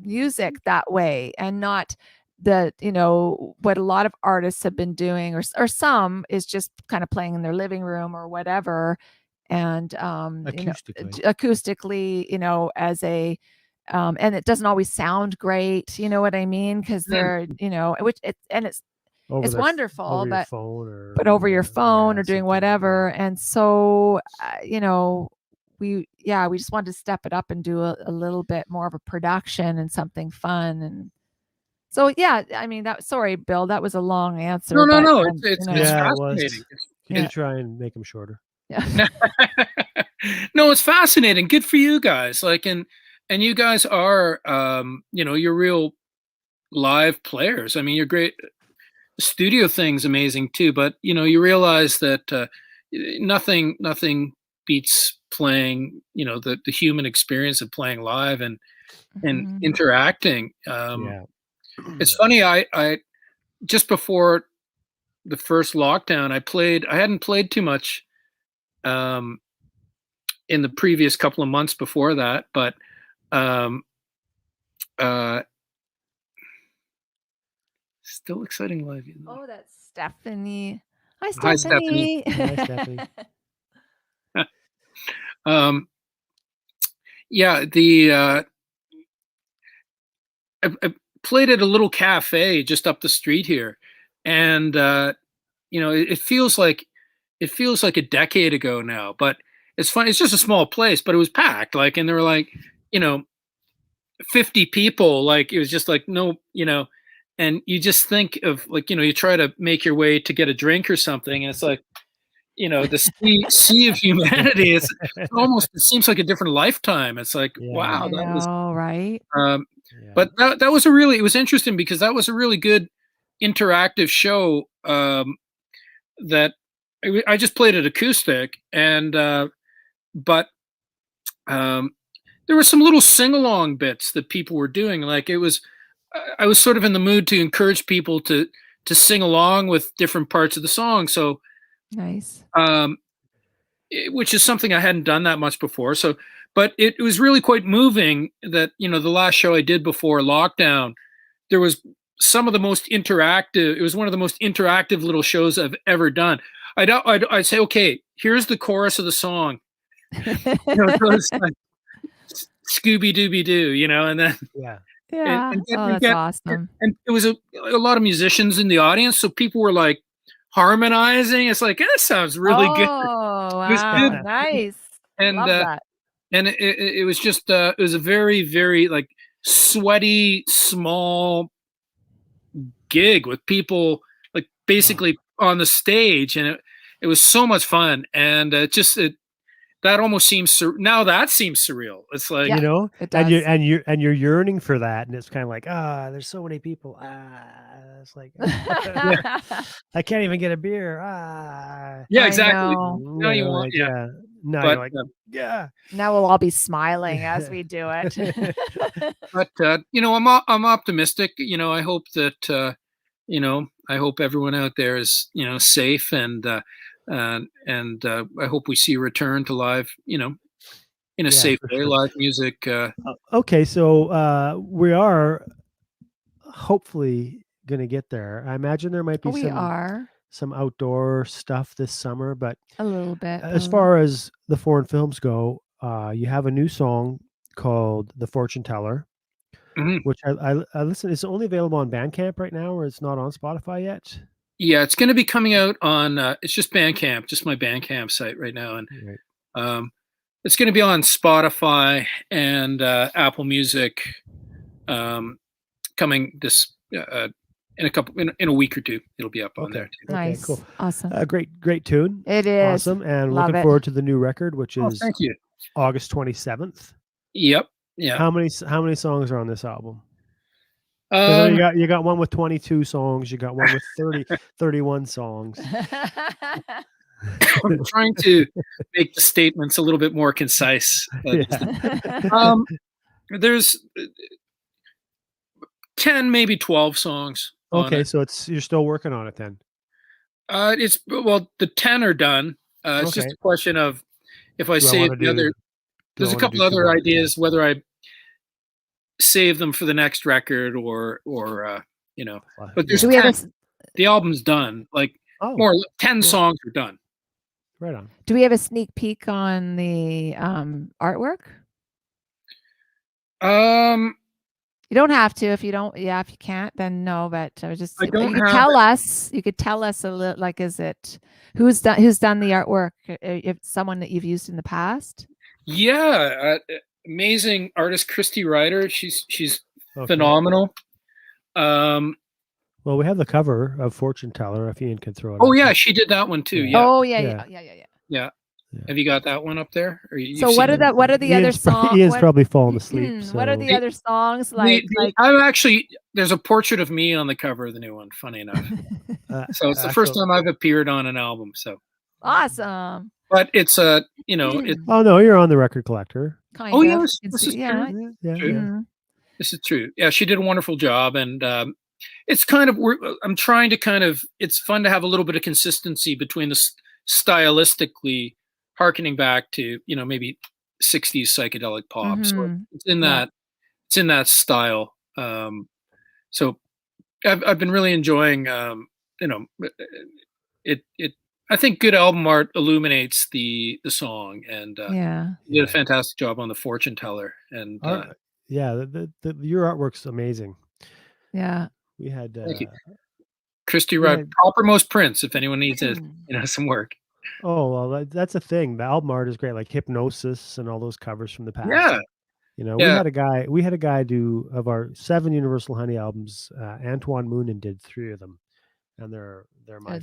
music that way, and not that, you know, what a lot of artists have been doing, or some, is just kind of playing in their living room or whatever, and you know, acoustically, you know, as a and it doesn't always sound great, you know what I mean, because they're, you know, which it's wonderful, over but your phone, or over your phone, yeah, or doing something, whatever. yeah. And so you know, we just wanted to step it up and do a little bit more of a production and something fun. And so yeah, I mean, that, sorry Bill, that was a long answer. No, but it's you know, Yeah, it fascinating. was. Can you try and make them shorter? yeah. No, it's fascinating. Good for you guys. Like, and you guys are, you know, you're real live players. I mean, you're great. The studio thing's amazing too, but you know, you realize that nothing beats playing, you know, the human experience of playing live and interacting. Yeah. It's funny. I just before the first lockdown, I hadn't played too much in the previous couple of months before that, but um, still exciting live. Oh, that's Stephanie. Hi, Hi, Stephanie. Stephanie. Hi, Stephanie. Yeah, I played at a little cafe just up the street here, and you know, it feels like a decade ago now. But it's funny. It's just a small place, but it was packed. Like, and there were like, you know, 50 people. Like, it was just like, no, you know, and you just think of, like, you know, you try to make your way to get a drink or something, and it's like, you know, the sea of humanity. It's almost, it seems like a different lifetime. It's like, Yeah. wow, I know, right? Yeah. But that was it was interesting because that was a really good interactive show that I just played it acoustic, and but there were some little sing-along bits that people were doing. Like, it was, I was sort of in the mood to encourage people to sing along with different parts of the song. So Nice. which is something I hadn't done that much before. So, but it was really quite moving that, you know, the last show I did before lockdown, there was some of the most interactive. It was one of the most interactive little shows I've ever done. I'd say, okay, here's the chorus of the song. You know, it goes like, Scooby Dooby Doo, you know, and then Yeah. Yeah. Oh, that's awesome. and it was a lot of musicians in the audience, so people were like harmonizing. It's like, that sounds really good. Oh, It was wow. good. Nice. And Love that. and it was just it was a very, very like sweaty small gig with people like basically on the stage, and it was so much fun. And that almost seems now that seems surreal. It's like, Yeah, You know, it does. and you're yearning for that, and it's kind of like, there's so many people. It's like, I can't even get a beer. yeah, I exactly. know. Now you want, like, yeah. yeah. Now But you're like, yeah. Now we'll all be smiling as we do it. but you know, I'm optimistic. You know, I hope that you know, I hope everyone out there is, you know, safe, and I hope we see a return to live, you know, in a Yeah, safe for way, sure. live music. Okay, so we are hopefully gonna get there. I imagine there might be We are some outdoor stuff this summer, but a little bit. as far as the foreign films go, you have a new song called "The Fortune Teller," Mhm. which I listen. It's only available on Bandcamp right now, or it's not on Spotify yet. Yeah, it's going to be coming out on. It's just Bandcamp, just my Bandcamp site right now, and Right. it's going to be on Spotify and Apple Music, coming this in a week or two. It'll be up on there too. Okay, Nice. cool. Awesome. Great tune. It is. Awesome, and Love looking it. forward to the new record, which Oh, is thank you. August 27th. Yep. Yeah. How many songs are on this album? Because I know you got one with 22 songs, you got one with 31 songs. I'm trying to make the statements a little bit more concise. Yeah. There's 10, maybe 12 songs. Okay, so you're still working on it then. It's, well, the 10 are done. It's just a question of if I save the other. There's a couple other ideas, whether I save them for the next record or you know. Wow. But there's Do we have 10, the album's done. Like Oh, more 10 cool. songs are done. Right on. Do we have a sneak peek on the artwork? You don't have to if you don't. Yeah, if you can't, then no. But I was just I don't you could have tell us. You could tell us a little. Like, is it who's done the artwork? If someone that you've used in the past. Yeah, amazing artist Christy Ryder. She's Okay. phenomenal. Well, we have the cover of Fortune Teller. If Ian can throw it. Oh up yeah, there. she did that one too. Yeah. Yeah. Oh yeah, Yeah. yeah, yeah, yeah, yeah. Yeah. Yeah. Have you got that one up there? Or So what are the other Ian's songs? Ian's probably fallen asleep. What are so- the other songs like? I'm actually, there's a portrait of me on the cover of the new one. Funny enough. So it's the first time I've appeared on an album. So Awesome. but it's you know, it's Oh no, you're on the Record Collector. Kind oh of. yes, You can this see- is yeah. true. Yeah, True. yeah. Mhm. This is true. Yeah, she did a wonderful job, and it's kind of I'm trying to kind of. It's fun to have a little bit of consistency between the stylistically harkening back to maybe 60s psychedelic pop. So Mhm. it's in Yeah. that style. So I've been really enjoying. It. I think good album art illuminates the song, and Yeah. you did a fantastic job on the Fortune Teller. And Yeah, your artwork's amazing. Yeah. We had Thank you. Christy Rudd, Propermost Prince, if anyone needs some work. Oh well, that's a thing. The album art is great, like Hypnosis and all those covers from the past. Yeah. We had a guy do, of our 7 Universal Honey albums, Antoine Moonen did 3 of them, and they're my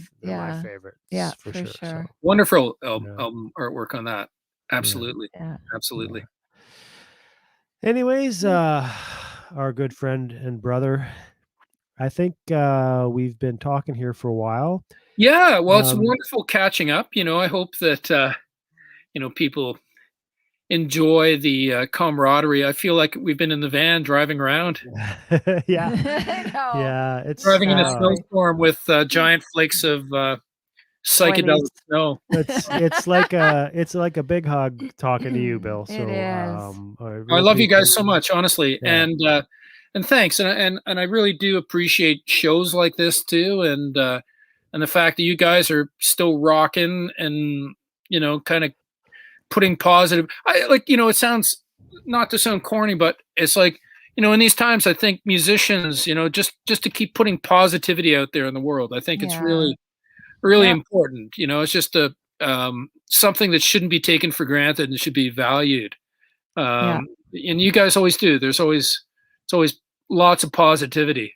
favorites. Yeah, for for sure. sure. So, Wonderful album artwork on that. Absolutely. Yeah. Absolutely. anyways, our good friend and brother, I think we've been talking here for a while. Yeah, well, it's wonderful catching up. I hope that people enjoy the camaraderie. I feel like we've been in the van driving around. Yeah. Yeah. It's driving in a snowstorm with giant flakes of psychedelic snow. It's like a big hug talking to you, Bill. So It is. I love you guys so much, honestly. Yeah. And thanks. And I really do appreciate shows like this too. And the fact that you guys are still rocking and, kind of putting positive, it sounds, not to sound corny, but it's like, in these times, I think musicians, just to keep putting positivity out there in the world, I think it's really, really important. It's just something that shouldn't be taken for granted and should be valued. And you guys always do. It's always lots of positivity.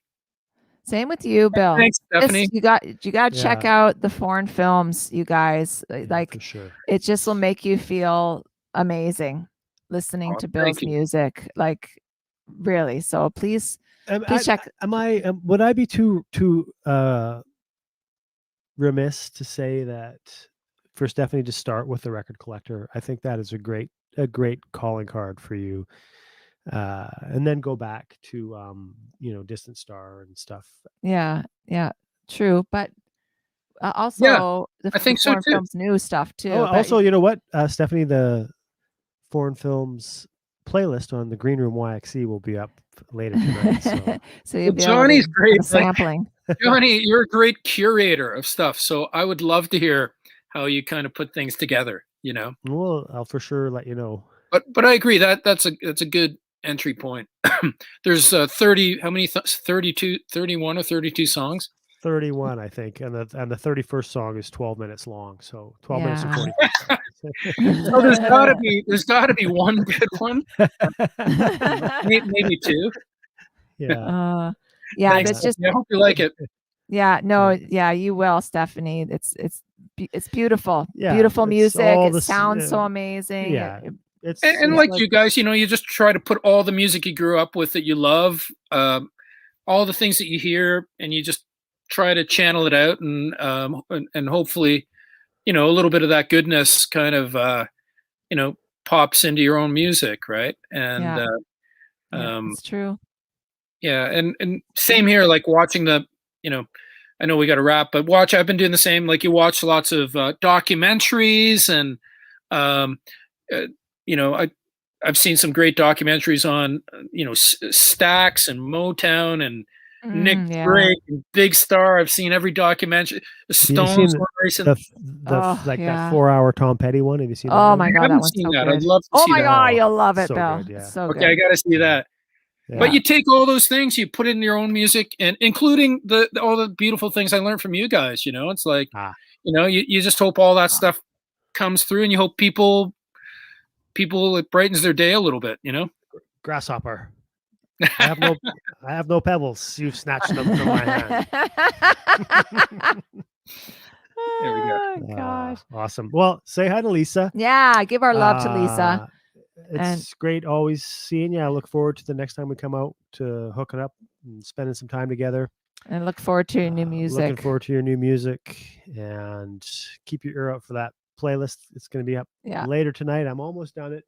Same with you, Bill. Thanks, Stephanie. You got to check out the foreign films, you guys. for sure. It just will make you feel amazing listening to Bill's music. Like, really. So please check. Would I be too remiss to say that for Stephanie to start with the Record Collector? I think that is a great calling card for you. And then go back to Distant Star and stuff. Yeah, true. But also I think so foreign too. films new stuff too. Oh, also, you know what, Stephanie, the foreign films playlist on the Green Room YXE will be up later tonight. So you'll be Johnny's great sampling. Johnny, you're a great curator of stuff. So I would love to hear how you kind of put things together. Well, I'll for sure let you know. But I agree that's a good entry point. There's 30, how many 32, 31 or 32 songs? 31, I think, and the 31st song is 12 minutes long, so 12 minutes and 40 seconds. So there's gotta be one good one. Maybe 2. Yeah. Thanks. It's just, I hope you like it. Yeah, no, yeah, you will, Stephanie. It's beautiful. Yeah, beautiful it's music. all It sounds so amazing. Yeah. And like you guys, you just try to put all the music you grew up with that you love, all the things that you hear, and you just try to channel it out, and hopefully, a little bit of that goodness kind of, pops into your own music, right? And it's true. Yeah, and same here. Like watching the, I know we got to wrap, but I've been doing the same. Like you watch lots of documentaries, and I've seen some great documentaries on Stax and Motown, and Nick yeah. Drake, and Big Star. I've seen every documentary. The Have you seen Stones were racing. that yeah. 4-hour Tom Petty one? Have you seen that Oh one? my I God, that haven't one's seen so that. good. I'd love to Oh see my that. God, you'll love it, So Bill. good, yeah. It's so Okay, I good. got to see that. Yeah. But you take all those things, you put it in your own music, and including all the beautiful things I learned from you guys. It's like, you just hope all that stuff comes through, and you hope people it brightens their day a little bit. Grasshopper. I have no pebbles. You've snatched them from my hand. There we go. Oh gosh. Awesome. Well, say hi to Lisa. Yeah, give our love to Lisa. It's great always seeing you. I look forward to the next time we come out to hooking up and spending some time together. And look forward to your new music. Looking forward to your new music, and keep your ear out for that playlist. It's going to be up later tonight. I'm almost done it,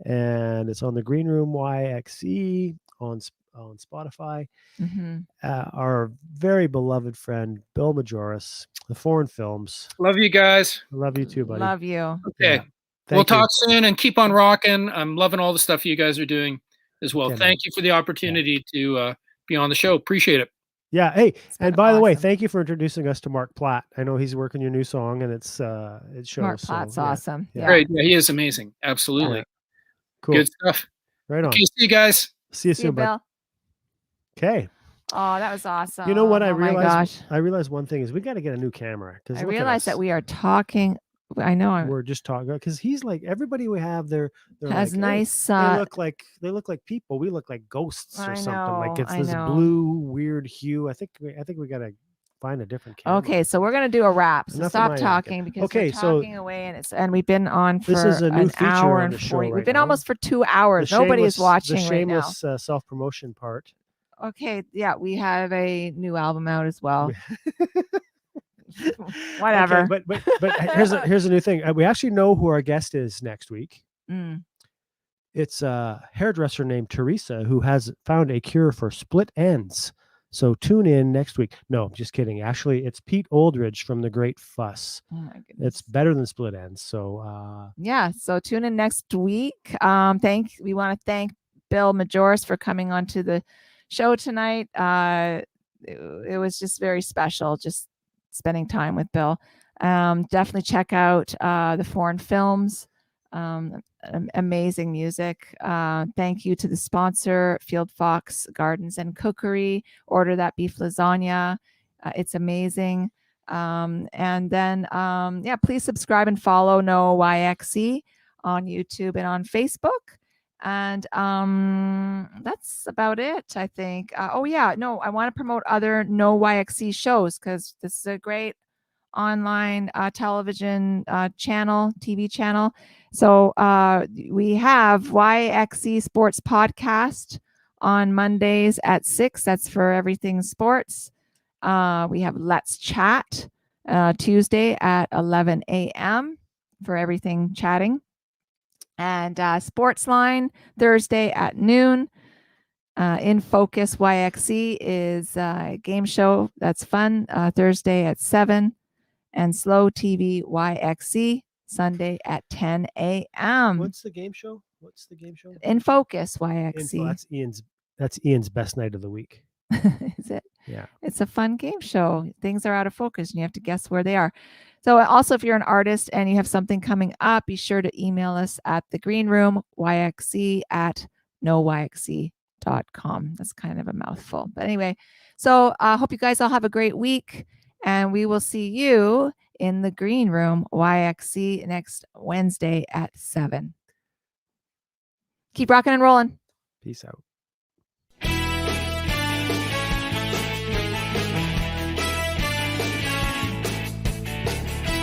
and it's on the Green Room YXE on Spotify. Mm-hmm. Our very beloved friend Bill Majoros, the Foreign Films. Love you guys. I love you too, buddy. Love you. Okay. Yeah. We'll talk soon, and keep on rocking. I'm loving all the stuff you guys are doing as well. Okay, thank you for the opportunity to be on the show. Appreciate it. Yeah. Hey, and by the way, thank you for introducing us to Mark Platt. I know he's working your new song, and it shows. Mark Platt's awesome. Yeah. Great. Yeah, he is amazing. Absolutely. Yeah. Cool. Good stuff. Right on. Okay, see you guys. See you soon, Bill. Okay. Oh, that was awesome. You know what I realized? My gosh. I realized one thing is we got to get a new camera. I realized that we are talking. I know we're just talking because he's like everybody we have. They're has like, nice. Hey, they look like people. We look like ghosts or something. Like it's this blue weird hue. I think we got to find a different camera. Okay, so we're gonna do a wrap. So stop talking because we're talking away, and we've been on for this is a new an feature hour on and the show 40. We've right been now. almost for 2 hours. Nobody is watching the right now. shameless self-promotion part. Okay, yeah, we have a new album out as well. Whatever. Okay, but here's a new thing. We actually know who our guest is next week. It's a hairdresser named Teresa who has found a cure for split ends. So tune in next week. No, just kidding. Actually, it's Pete Oldridge from The Great Fuss. Oh my goodness. It's better than split ends. So so tune in next week. We want to thank Bill Majoros for coming onto the show tonight. It was just very special, just spending time with Bill. Definitely check out the Foreign Films. Amazing music. Thank you to the sponsor, Fieldfox Gardens and Cookery. Order that beef lasagna. It's amazing. And then, please subscribe and follow No YXE on YouTube and on Facebook. And that's about it, I think. I want to promote other No YXE shows because this is a great online television TV channel. So we have YXE Sports Podcast on Mondays at 6. That's for everything sports. We have Let's Chat Tuesday at 11 a.m. for everything chatting. And Sportsline Thursday at noon. In Focus YXE is a game show that's fun Thursday at 7. And Slow TV YXE Sunday at 10 a.m. What's the game show? In Focus YXE. That's Ian's best night of the week. Is it? Yeah. It's a fun game show. Things are out of focus and you have to guess where they are. So also, if you're an artist and you have something coming up, be sure to email us at thegreenroomYXE@noYXE.com. That's kind of a mouthful. But anyway, so I hope you guys all have a great week. And we will see you in the Green Room YXE next Wednesday at 7. Keep rocking and rolling. Peace out.